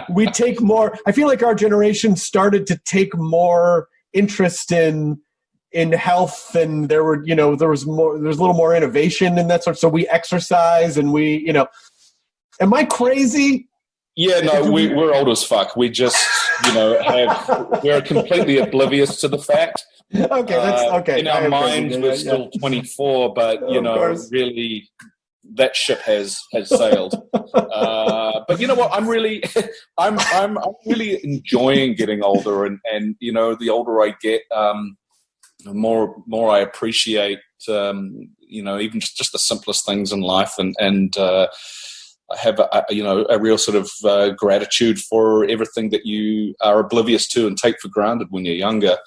we take more, I feel like our generation started to take more interest in health, and there was a little more innovation and that sort. So we exercise and we, am I crazy? Yeah, no, we're old as fuck. We just, we're completely oblivious to the fact. Okay, that's okay. In our minds, we're still 24, but really, that ship has sailed. But you know what? I'm really enjoying getting older, and the older I get, the more I appreciate, even just the simplest things in life, and I have a real sort of gratitude for everything that you are oblivious to and take for granted when you're younger.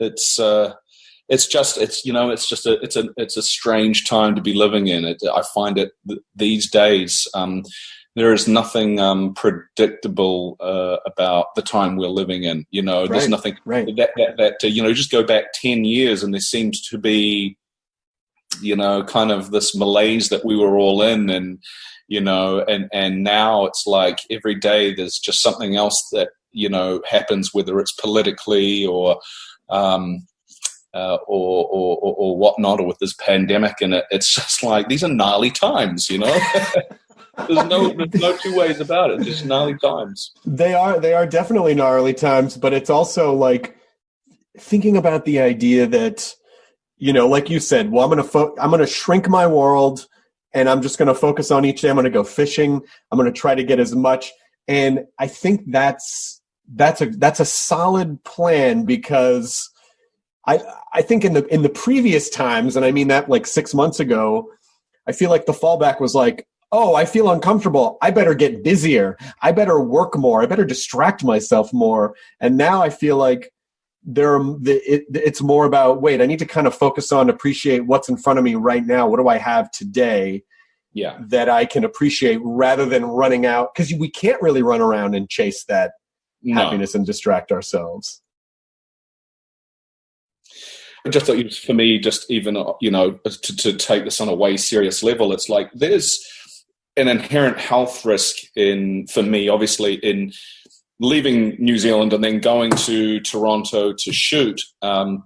It's a strange time to be living in. I find it these days. There is nothing predictable about the time we're living in. There's nothing that just go back 10 years and there seemed to be, kind of this malaise that we were all in, and and now it's like every day there's just something else that happens, whether it's politically or whatnot, or with this pandemic, and it's just like these are gnarly times. There's no two ways about it. It's just gnarly times. They are definitely gnarly times, but it's also like thinking about the idea that, like you said, well, I'm going to shrink my world, and I'm just going to focus on each day. I'm going to go fishing. I'm going to try to get as much. And I think that's a solid plan, because I think in the previous times, and I mean that like 6 months ago, I feel like the fallback was like, oh, I feel uncomfortable. I better get busier. I better work more. I better distract myself more. And now I feel like it's more about, wait, I need to kind of focus on, appreciate what's in front of me right now. What do I have today that I can appreciate, rather than running out? Because we can't really run around and chase that happiness and distract ourselves. Just for me, just even, to take this on a way serious level, it's like there's an inherent health risk for me, obviously, in leaving New Zealand and then going to Toronto to shoot, and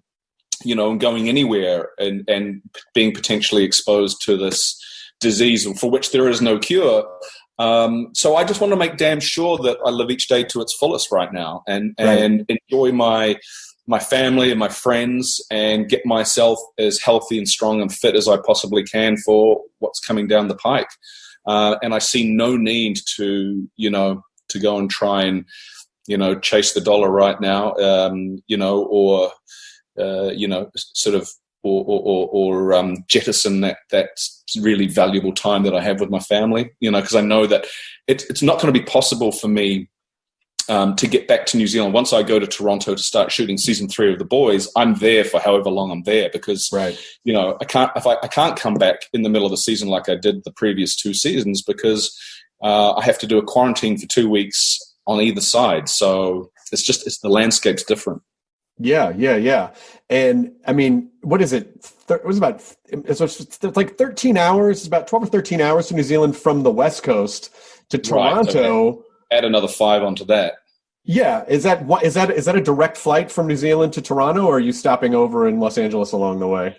going anywhere and being potentially exposed to this disease for which there is no cure. So I just want to make damn sure that I live each day to its fullest right now, and enjoy my family and my friends, and get myself as healthy and strong and fit as I possibly can for what's coming down the pike. And I see no need to go and try and, chase the dollar right now, or jettison that really valuable time that I have with my family, because I know that it's not going to be possible for me to get back to New Zealand. Once I go to Toronto to start shooting season 3 of The Boys, I'm there for however long I'm there, because I can't come back in the middle of the season like I did the previous 2 seasons, because I have to do a quarantine for 2 weeks on either side. So it's the landscape's different. Yeah. And I mean, what is it? It's like 13 hours. It's about 12 or 13 hours to New Zealand from the West Coast to Toronto. Right, okay. Add another 5 onto that. Yeah. Is that a direct flight from New Zealand to Toronto, or are you stopping over in Los Angeles along the way?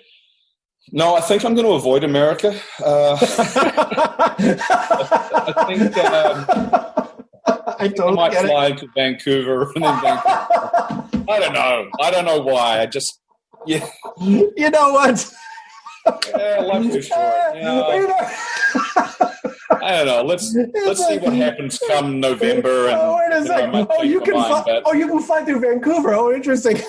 No, I think I'm going to avoid America. I think I might fly to Vancouver and then Vancouver. I don't know why. I just, yeah. You know what? Yeah, life's too short. Yeah. don't know. Let's see what happens come November. And, wait a second. You can fly through Vancouver. Oh, interesting.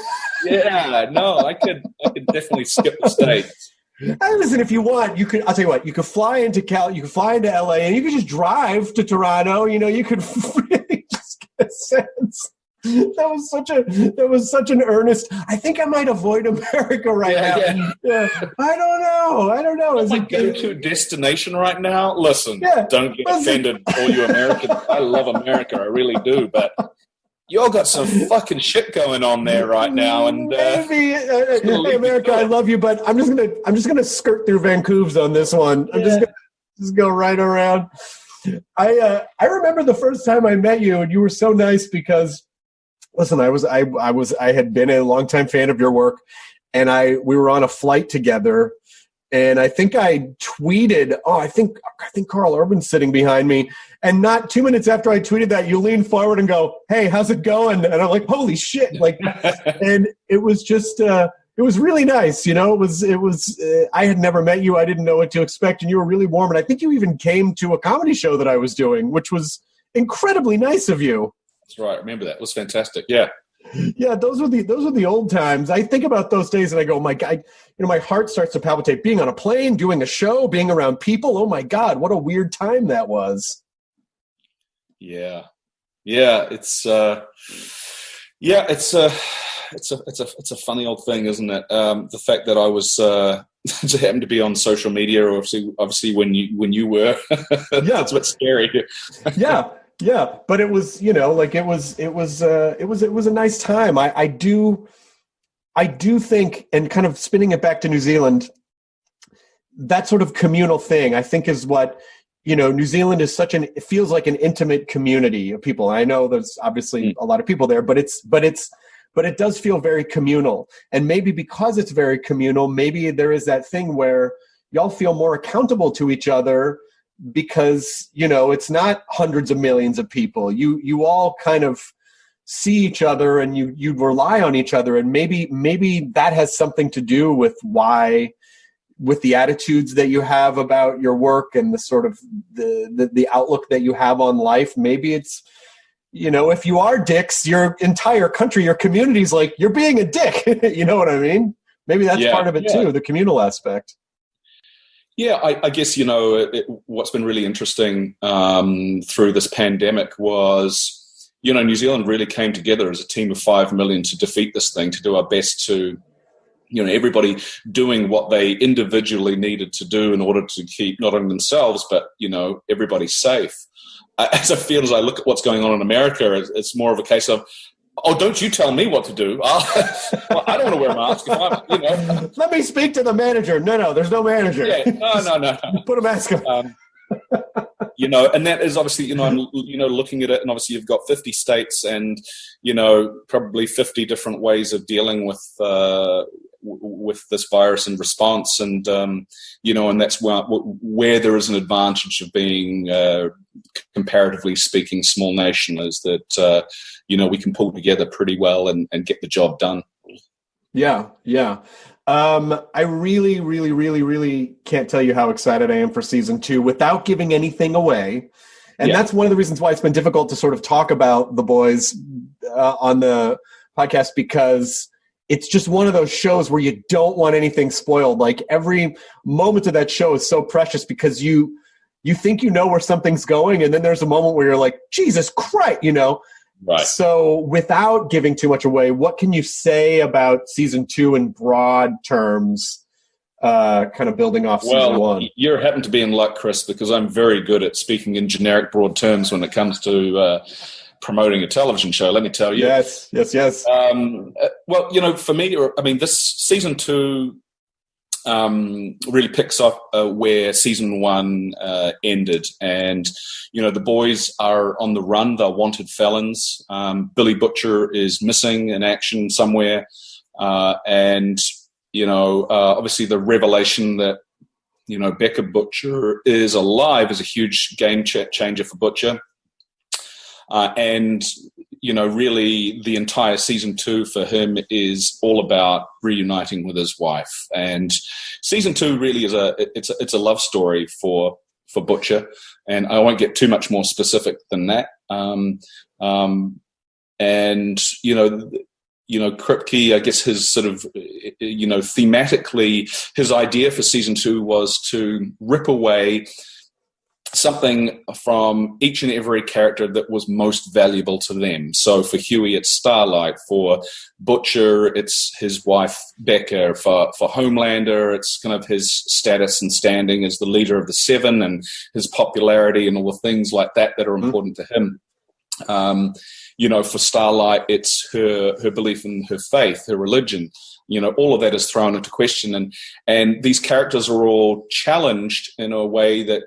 Yeah, no, I could definitely skip the States. Hey, listen, if you want, I'll tell you what, you could fly into you could fly into LA, and you could just drive to Toronto. You could really just get a sense. That was such an earnest. I think I might avoid America right now. Yeah. I don't know. It's my go-to destination right now. Listen, don't get offended, all you Americans. I love America, I really do, but y'all got some fucking shit going on there right now, and hey America, I love you, but I'm just gonna skirt through Vancouver on this one. I'm just gonna go right around. I remember the first time I met you, and you were so nice because, listen, I had been a longtime fan of your work, and we were on a flight together. And I think I tweeted, I think Karl Urban's sitting behind me. And not 2 minutes after I tweeted that, you lean forward and go, "Hey, how's it going?" And I'm like, "Holy shit!" And it was just, it was really nice. It was. I had never met you. I didn't know what to expect, and you were really warm. And I think you even came to a comedy show that I was doing, which was incredibly nice of you. That's right. I remember that. It was fantastic. Yeah. Yeah, those were the old times. I think about those days and I go, my God, my heart starts to palpitate. Being on a plane, doing a show, being around people. Oh my God, what a weird time that was. Yeah, it's it's a funny old thing, isn't it? The fact that I was just happened to be on social media, obviously when you were, that's what's scary. Yeah, but it was, it was a nice time. I do think, and kind of spinning it back to New Zealand, that sort of communal thing, I think, is what, New Zealand is it feels like an intimate community of people. I know there's obviously a lot of people there, but it does feel very communal. And maybe because it's very communal, maybe there is that thing where y'all feel more accountable to each other, because it's not hundreds of millions of people. You all kind of see each other, and you rely on each other, and maybe that has something to do with the attitudes that you have about your work and the sort of the outlook that you have on life. Maybe it's, if you are dicks, your entire country, your community's like, you're being a dick. You know what I mean? Maybe that's part of it too, the communal aspect. Yeah, I guess, what's been really interesting through this pandemic was, New Zealand really came together as a team of 5 million to defeat this thing, to do our best to, everybody doing what they individually needed to do in order to keep not only themselves, but, everybody safe. As I look at what's going on in America, it's more of a case of, oh, don't you tell me what to do. Well, I don't want to wear a mask. Let me speak to the manager. No, there's no manager. Yeah, no. Put a mask on. And that is obviously, I'm looking at it, and obviously you've got 50 states and, probably 50 different ways of dealing with this virus and response. And, and that's where there is an advantage of being, comparatively speaking, small nation, is that, we can pull together pretty well and get the job done. Yeah. I really, really, really, really can't tell you how excited I am for season 2 without giving anything away. And that's one of the reasons why it's been difficult to sort of talk about The Boys on the podcast, because it's just one of those shows where you don't want anything spoiled. Like, every moment of that show is so precious because you think where something's going, and then there's a moment where you're like, Jesus Christ, Right. So without giving too much away, what can you say about season 2 in broad terms, kind of building off season 1? You happen to be in luck, Chris, because I'm very good at speaking in generic broad terms when it comes to promoting a television show, let me tell you. Yes. For me, this season 2 really picks up where season 1 ended. And, the boys are on the run. They're wanted felons. Billy Butcher is missing in action somewhere. And, obviously the revelation that, Becca Butcher is alive is a huge game changer for Butcher. And, really the entire season 2 for him is all about reuniting with his wife. And season 2 really is it's a love story for, Butcher, and I won't get too much more specific than that. And Kripke, I guess his sort of, thematically, his idea for season 2 was to rip away something from each and every character that was most valuable to them. So for Huey, it's Starlight. For Butcher, it's his wife, Becca. For Homelander, it's kind of his status and standing as the leader of the Seven and his popularity and all the things like that are important to him. For Starlight, it's her belief in her faith, her religion. All of that is thrown into question, and these characters are all challenged in a way that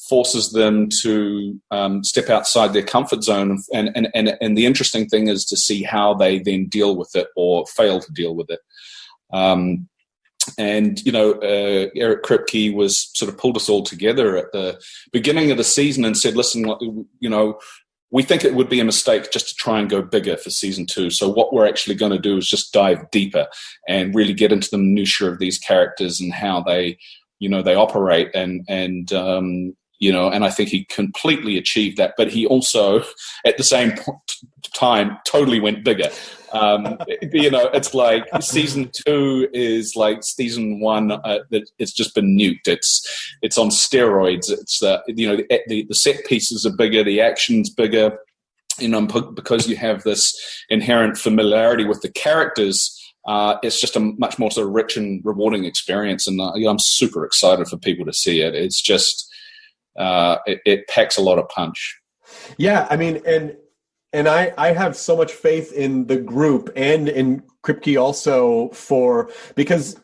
forces them to step outside their comfort zone. And the interesting thing is to see how they then deal with it or fail to deal with it. Eric Kripke was sort of pulled us all together at the beginning of the season and said, "Listen, we think it would be a mistake just to try and go bigger for season 2. So what we're actually going to do is just dive deeper and really get into the minutiae of these characters and how they operate." And I think he completely achieved that. But he also, at the same time, totally went bigger. It's like season 2 is like season 1 that it's just been nuked. It's on steroids. It's the set pieces are bigger, the action's bigger, because you have this inherent familiarity with the characters. It's just a much more sort of rich and rewarding experience, and I'm super excited for people to see it. It's just it packs a lot of punch. Yeah, I mean, and I have so much faith in the group and in Kripke also because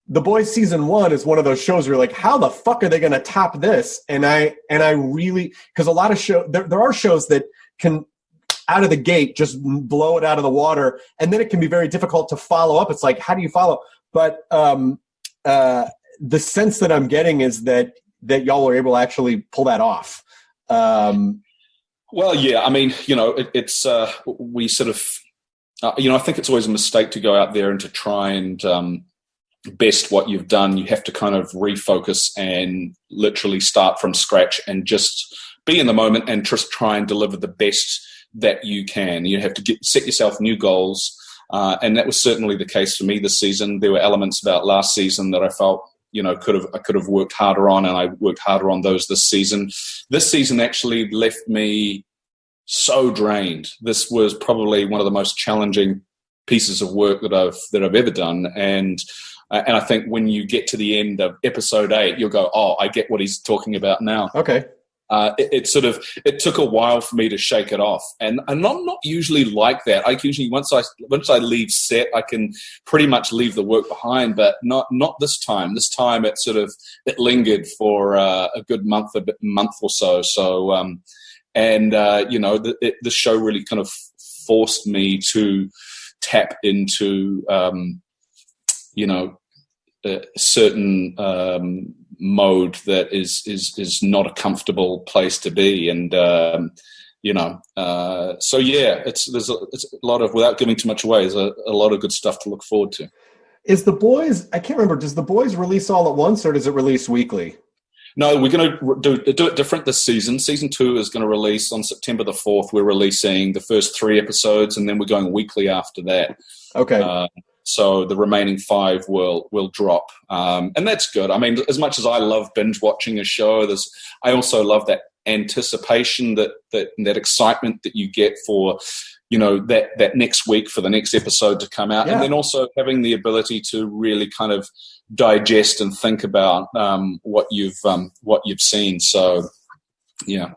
The Boys season 1 is one of those shows where you're like, how the fuck are they going to top this? And I really, because a lot of there are shows that can out of the gate just blow it out of the water, and then it can be very difficult to follow up. It's like, how do you follow? But the sense that I'm getting is that y'all are able to actually pull that off. Well, yeah, I mean, it's we sort of, I think it's always a mistake to go out there and to try and best what you've done. You have to kind of refocus and literally start from scratch and just be in the moment and just try and deliver the best that you can. You have to set yourself new goals, and that was certainly the case for me this season. There were elements about last season that I felt I could have worked harder on, and I worked harder on those this season. This season actually left me so drained. This was probably one of the most challenging pieces of work that I've ever done, and I think when you get to the end of episode 8, you'll go, "Oh, I get what he's talking about now." Okay. It took a while for me to shake it off, and I'm not usually like that. I usually once I leave set, I can pretty much leave the work behind, but not this time. This time it lingered for a good month or so. So, the show really kind of forced me to tap into a certain mode that is not a comfortable place to be, and so yeah, it's a lot of, without giving too much away, there's a lot of good stuff to look forward to. Is The Boys, I can't remember, does The Boys release all at once or does it release weekly? No, we're going to do it different this season. Season 2 is going to release on September the 4th. We're releasing the first 3 episodes, and then we're going weekly after that. Okay. So the remaining 5 will drop, and that's good. I mean, as much as I love binge watching a show, I also love that anticipation, that excitement that you get for that next week for the next episode to come out, and then also having the ability to really kind of digest and think about what you've seen. So, yeah,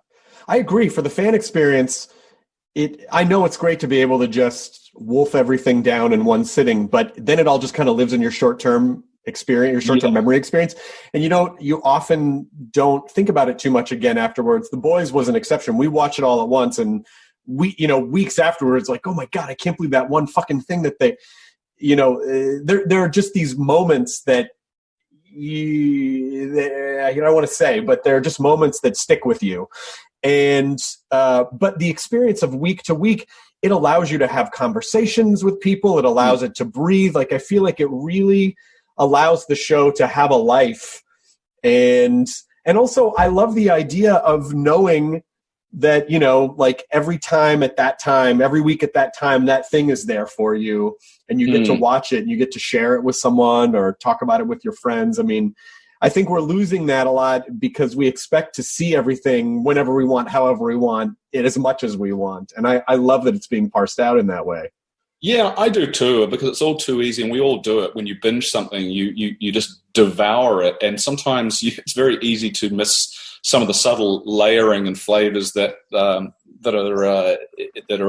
I agree. For the fan experience, I know it's great to be able to just wolf everything down in one sitting, but then it all just kind of lives in your short-term experience, your short-term memory experience. And you often don't think about it too much again afterwards. The Boys was an exception. We watched it all at once, and weeks afterwards, like, oh my God, I can't believe that one fucking thing that they, there are just these moments that I don't want to say, but they're just moments that stick with you. And but the experience of week to week, it allows you to have conversations with people. It allows it to breathe. Like, I feel like it really allows the show to have a life. And And also, I love the idea of knowing that, you know, like every time at that time, every week at that time, that thing is there for you, and you get to watch it and you get to share it with someone or talk about it with your friends. I mean, I think we're losing that a lot because we expect to see everything whenever we want, however we want, it as much as we want. And I love that it's being parsed out in that way. Yeah, I do too, because it's all too easy, and we all do it. When you binge something, you just devour it, and sometimes it's very easy to miss some of the subtle layering and flavors that are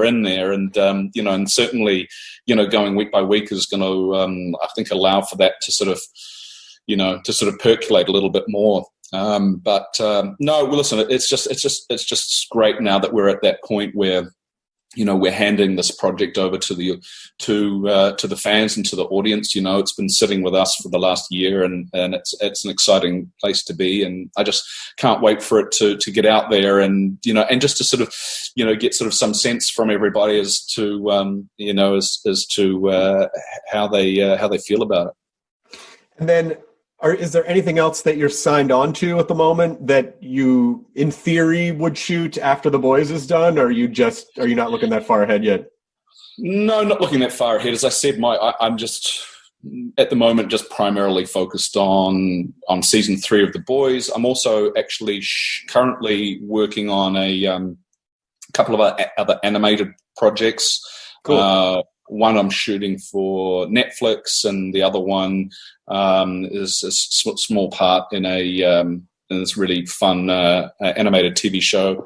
in there. And and certainly, going week by week is going to, I think, allow for that to sort of percolate a little bit more. No, well, listen, it's just great now that we're at that point where, we're handing this project over to the fans and to the audience. It's been sitting with us for the last year, and it's an exciting place to be. And I just can't wait for it to get out there, and and just to sort of get sort of some sense from everybody as to as to how they feel about it. And then, is there anything else that you're signed on to at the moment that you, in theory, would shoot after The Boys is done? Or are you not looking that far ahead yet? No, not looking that far ahead. As I said, I'm just at the moment just primarily focused on season 3 of The Boys. I'm also actually currently working on a couple of other animated projects. Cool. One I'm shooting for Netflix, and the other one is a small part in this really fun animated TV show.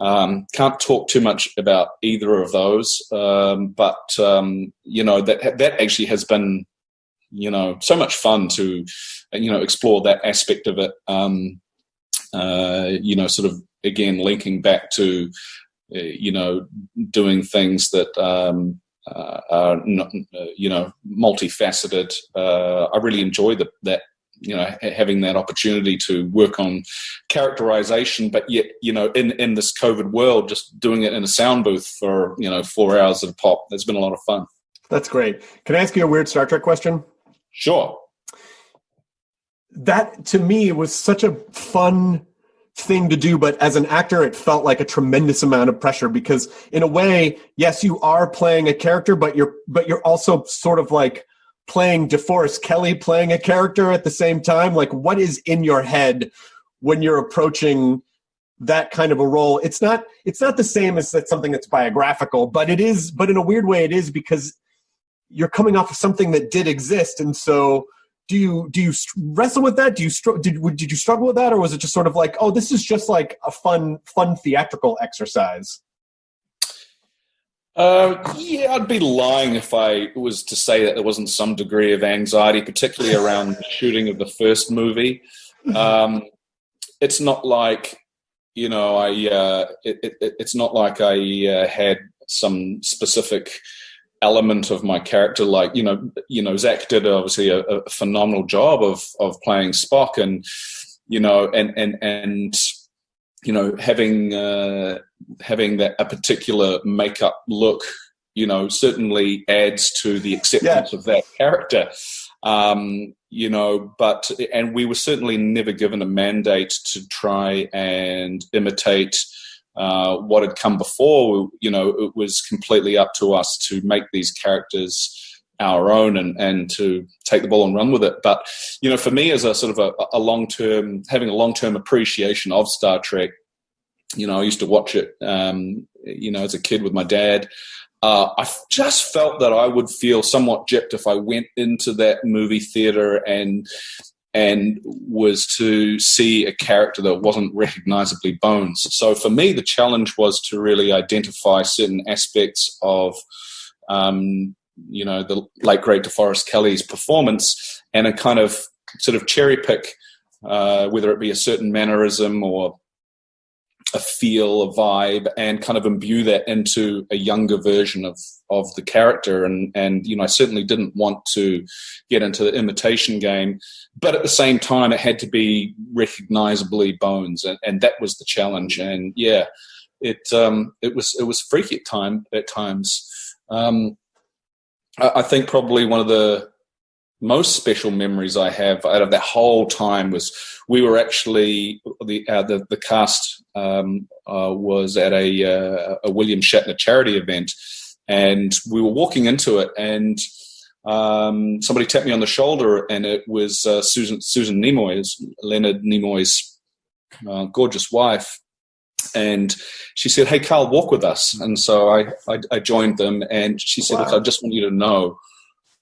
Can't talk too much about either of those, but that actually has been so much fun to explore that aspect of it. Sort of again linking back to doing things that are not, multifaceted. I really enjoy that, having that opportunity to work on characterization, but yet, in this COVID world, just doing it in a sound booth for, 4 hours at a pop. It's been a lot of fun. That's great. Can I ask you a weird Star Trek question? Sure. That, to me, was such a fun thing to do, but as an actor it felt like a tremendous amount of pressure, because in a way, yes, you are playing a character, but you're also sort of like playing DeForest Kelly playing a character at the same time. Like, what is in your head when you're approaching that kind of a role? It's not the same as something that's biographical, but it is, but in a weird way it is, because you're coming off of something that did exist. And so do you wrestle with that? Did you struggle with that, or was it just sort of like, oh, this is just like a fun theatrical exercise? Yeah, I'd be lying if I was to say that there wasn't some degree of anxiety, particularly around the shooting of the first movie. It's not like it's not like I had some specific element of my character, like Zach did obviously a phenomenal job of playing Spock, and having that a particular makeup look certainly adds to the acceptance of that character. But we were certainly never given a mandate to try and imitate what had come before. It was completely up to us to make these characters our own and to take the ball and run with it. But, for me, as a sort of a long-term, having a long-term appreciation of Star Trek, I used to watch it, as a kid with my dad. I just felt that I would feel somewhat gypped if I went into that movie theater and was to see a character that wasn't recognizably Bones. So for me, the challenge was to really identify certain aspects of, the late great DeForest Kelly's performance, and a kind of sort of cherry pick, whether it be a certain mannerism or a feel, a vibe, and kind of imbue that into a younger version of the character. And I certainly didn't want to get into the imitation game, but at the same time, it had to be recognizably Bones, and that was the challenge. And yeah, it was freaky at times. I think probably one of the most special memories I have out of that whole time was we were actually the cast was at a William Shatner charity event, and we were walking into it, and somebody tapped me on the shoulder, and it was Susan Nimoy, Leonard Nimoy's gorgeous wife. And she said, "Hey, Karl, walk with us." And so I joined them, and she said, "Look, I just want you to know,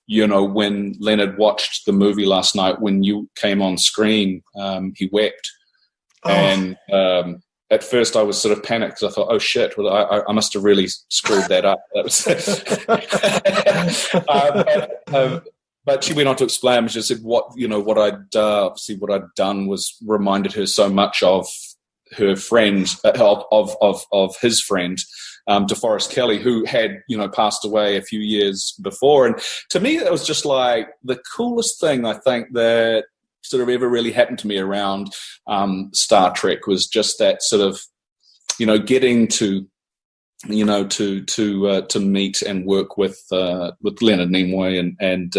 when Leonard watched the movie last night, when you came on screen, he wept." Oh. And at first I was sort of panicked because I thought, oh, shit, well, I must have really screwed that up. That was but she went on to explain, she said what I'd done was reminded her so much of her friend, of his friend, DeForest Kelley, who had, passed away a few years before. And to me, that was just like the coolest thing I think that sort of ever really happened to me around Star Trek was just that sort of, getting to, to meet and work with Leonard Nimoy. And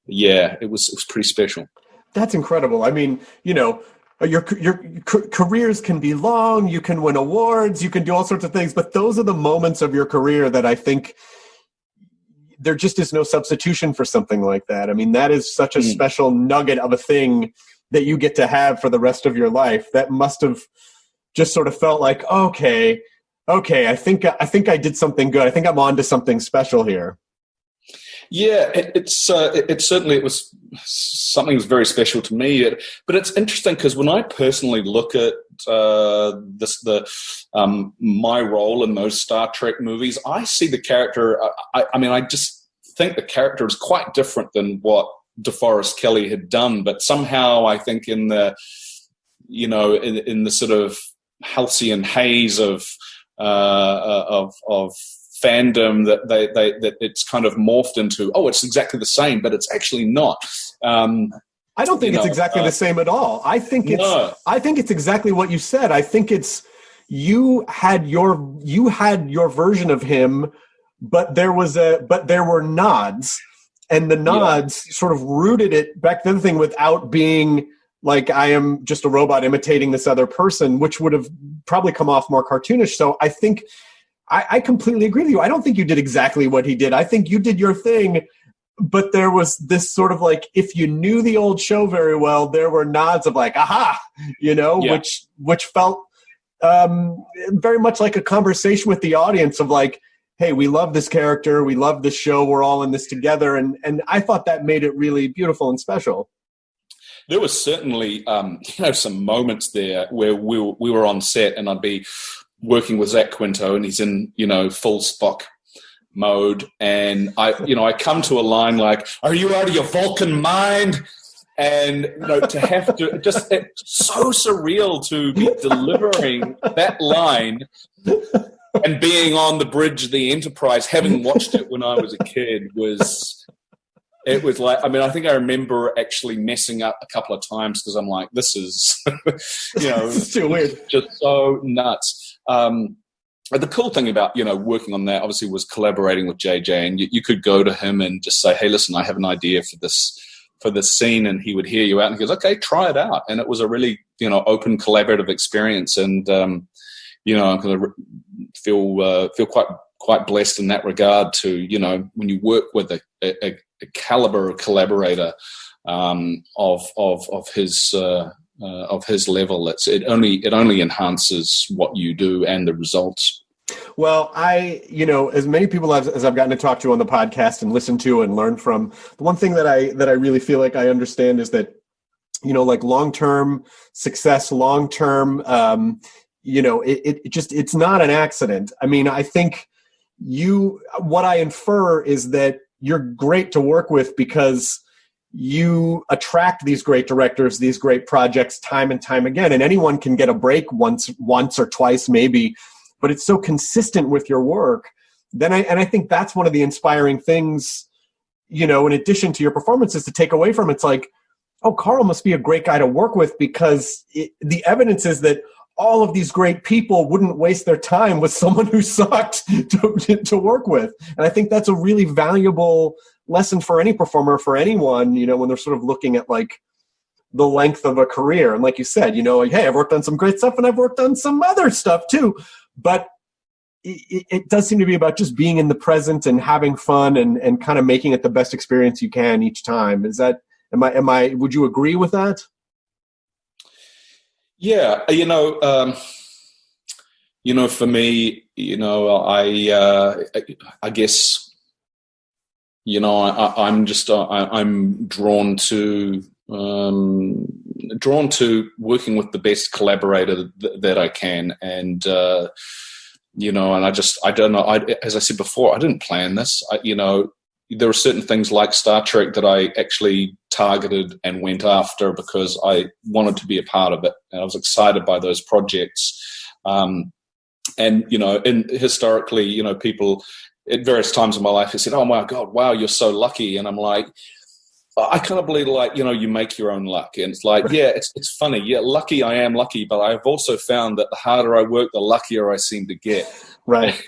it was pretty special. That's incredible. I mean, your careers can be long, you can win awards, you can do all sorts of things, but those are the moments of your career that I think there just is no substitution for something like that. I mean, that is such a special nugget of a thing that you get to have for the rest of your life. That must have just sort of felt like, okay, I think I did something good. I think I'm on to something special here. Yeah, it certainly was something that was very special to me. But it's interesting because when I personally look at my role in those Star Trek movies, I see the character. I just think the character is quite different than what DeForest Kelley had done. But somehow, I think in the in the sort of halcyon haze of fandom that it's kind of morphed into, it's exactly the same, but it's actually not. I don't think it's exactly the same at all. I think it's exactly what you said. I think it's you had your version of him, but there were nods, and the nods sort of rooted it back to the thing without being like, I am just a robot imitating this other person, which would have probably come off more cartoonish. So I think I completely agree with you. I don't think you did exactly what he did. I think you did your thing, but there was this sort of like, if you knew the old show very well, there were nods of like, aha, which felt very much like a conversation with the audience of like, hey, we love this character, we love this show, we're all in this together. And I thought that made it really beautiful and special. There was certainly, some moments there where we were on set, and I'd be working with Zach Quinto, and he's in, full Spock mode, and I come to a line like, "Are you out of your Vulcan mind?" And to have to just, it's so surreal to be delivering that line and being on the bridge of the Enterprise, having watched it when I was a kid, it was like, I think I remember actually messing up a couple of times because I'm like, this is, it's too weird, just so nuts. The cool thing about, working on that obviously was collaborating with JJ, and you could go to him and just say, hey, listen, I have an idea for this scene, and he would hear you out and he goes, okay, try it out. And it was a really, open collaborative experience. And, I'm going to feel quite blessed in that regard to, when you work with a caliber of collaborator of his level, it only enhances what you do and the results. Well, as many people as I've gotten to talk to on the podcast and listen to and learn from, the one thing that I really feel like I understand is that, like long-term success, long-term, it's not an accident. I mean, I think what I infer is that you're great to work with because you attract these great directors, these great projects time and time again, and anyone can get a break once or twice maybe, but it's so consistent with your work. I think that's one of the inspiring things, in addition to your performances, to take away from it's like, oh, Karl must be a great guy to work with, because the evidence is that all of these great people wouldn't waste their time with someone who sucked to work with. And I think that's a really valuable lesson for any performer, for anyone, when they're sort of looking at like the length of a career. And like you said, like, hey, I've worked on some great stuff and I've worked on some other stuff too. But it does seem to be about just being in the present and having fun and kind of making it the best experience you can each time. Would you agree with that? Yeah. For me, I guess, I'm drawn to working with the best collaborator that I can. And, and I don't know, as I said before, I didn't plan this. There are certain things like Star Trek that I actually targeted and went after because I wanted to be a part of it. And I was excited by those projects. And historically, people at various times in my life have said, oh my God, wow, you're so lucky. And I'm like, I kind of believe like, you make your own luck. And it's like, yeah, it's funny. Yeah, lucky, I am lucky. But I've also found that the harder I work, the luckier I seem to get. Right.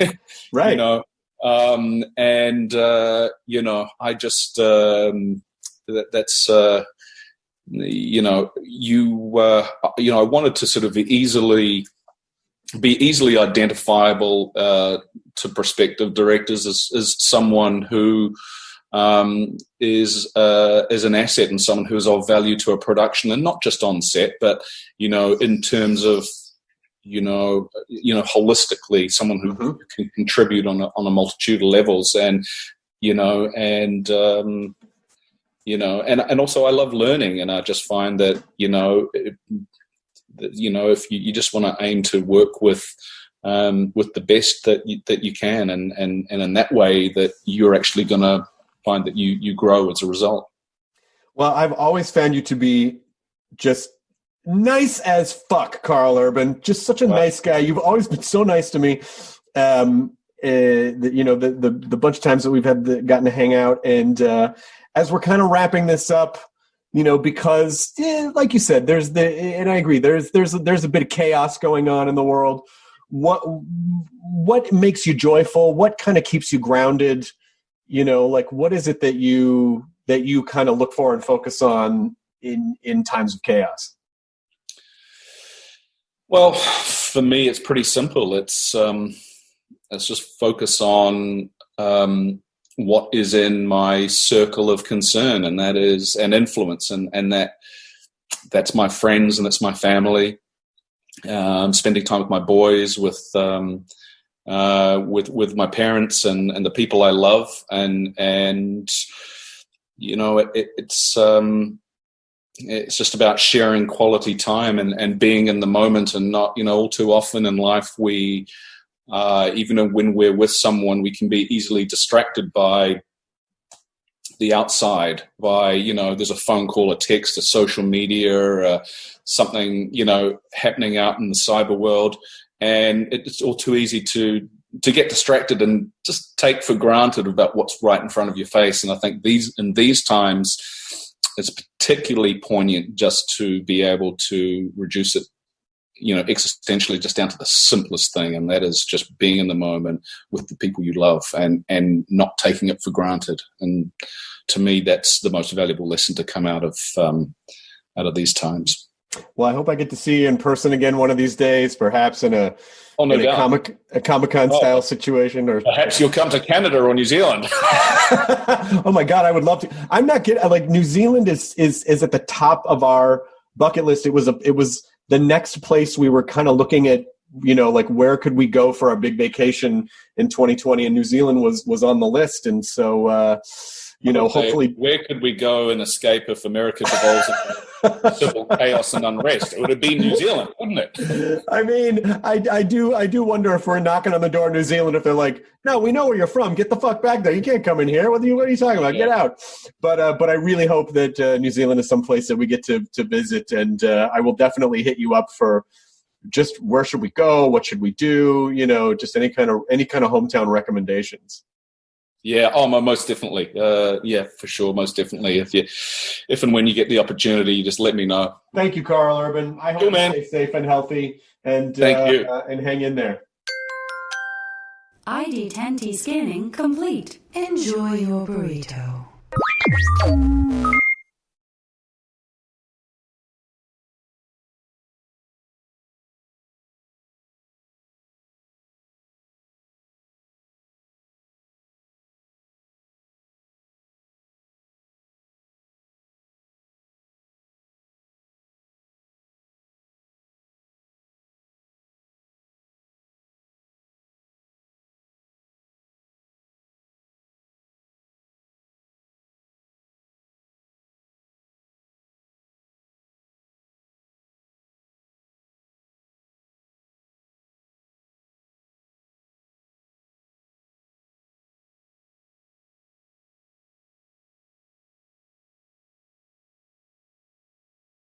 Right. I just, that's, I wanted to sort of be easily identifiable to prospective directors as someone who is an asset and someone who is of value to a production, and not just on set, but in terms of holistically, someone who can contribute on a multitude of levels, and also I love learning, and I just find that if you just want to aim to work with the best that you can, and in that way that you're actually going to find that you grow as a result. Well, I've always found you to be just nice as fuck, Karl Urban. Just such a nice guy. You've always been so nice to me. The bunch of times that we've gotten to hang out, and as we're kind of wrapping this up, because like you said, and I agree, there's a bit of chaos going on in the world. What makes you joyful? What kind of keeps you grounded? Like, what is it that you kind of look for and focus on in times of chaos? Well, for me, it's pretty simple. It's just focus on what is in my circle of concern, and that is an influence, and that's my friends and that's my family. Spending time with my boys, with my parents and the people I love, and it's just about sharing quality time and being in the moment, and not, all too often in life we, even when we're with someone, we can be easily distracted by the outside, by, there's a phone call, a text, a social media, something, happening out in the cyber world. And it's all too easy to get distracted and just take for granted about what's right in front of your face. And I think in these times, it's particularly poignant just to be able to reduce it, existentially just down to the simplest thing, and that is just being in the moment with the people you love and not taking it for granted. And to me, that's the most valuable lesson to come out of these times. Well, I hope I get to see you in person again one of these days, perhaps in a Comic-Con style situation, or perhaps you'll come to Canada or New Zealand. Oh my God, I would love to. I'm not kidding. Like, New Zealand is at the top of our bucket list. It was the next place we were kind of looking at, like, where could we go for our big vacation in 2020, and New Zealand was on the list. And so, hopefully, where could we go and escape if America devolves into civil chaos and unrest? It would have been New Zealand, wouldn't it? I mean, I do wonder if we're knocking on the door of New Zealand, if they're like, no, we know where you're from. Get the fuck back there. You can't come in here. What are you talking about? Get out. But I really hope that New Zealand is someplace that we get to visit, and I will definitely hit you up for just where should we go, what should we do, just any kind of hometown recommendations. Yeah. Oh, most definitely. Yeah, for sure. Most definitely. If and when you get the opportunity, you just let me know. Thank you, Karl Urban. I hope you stay safe and healthy, and thank you. And hang in there. ID10T scanning complete. Enjoy your burrito.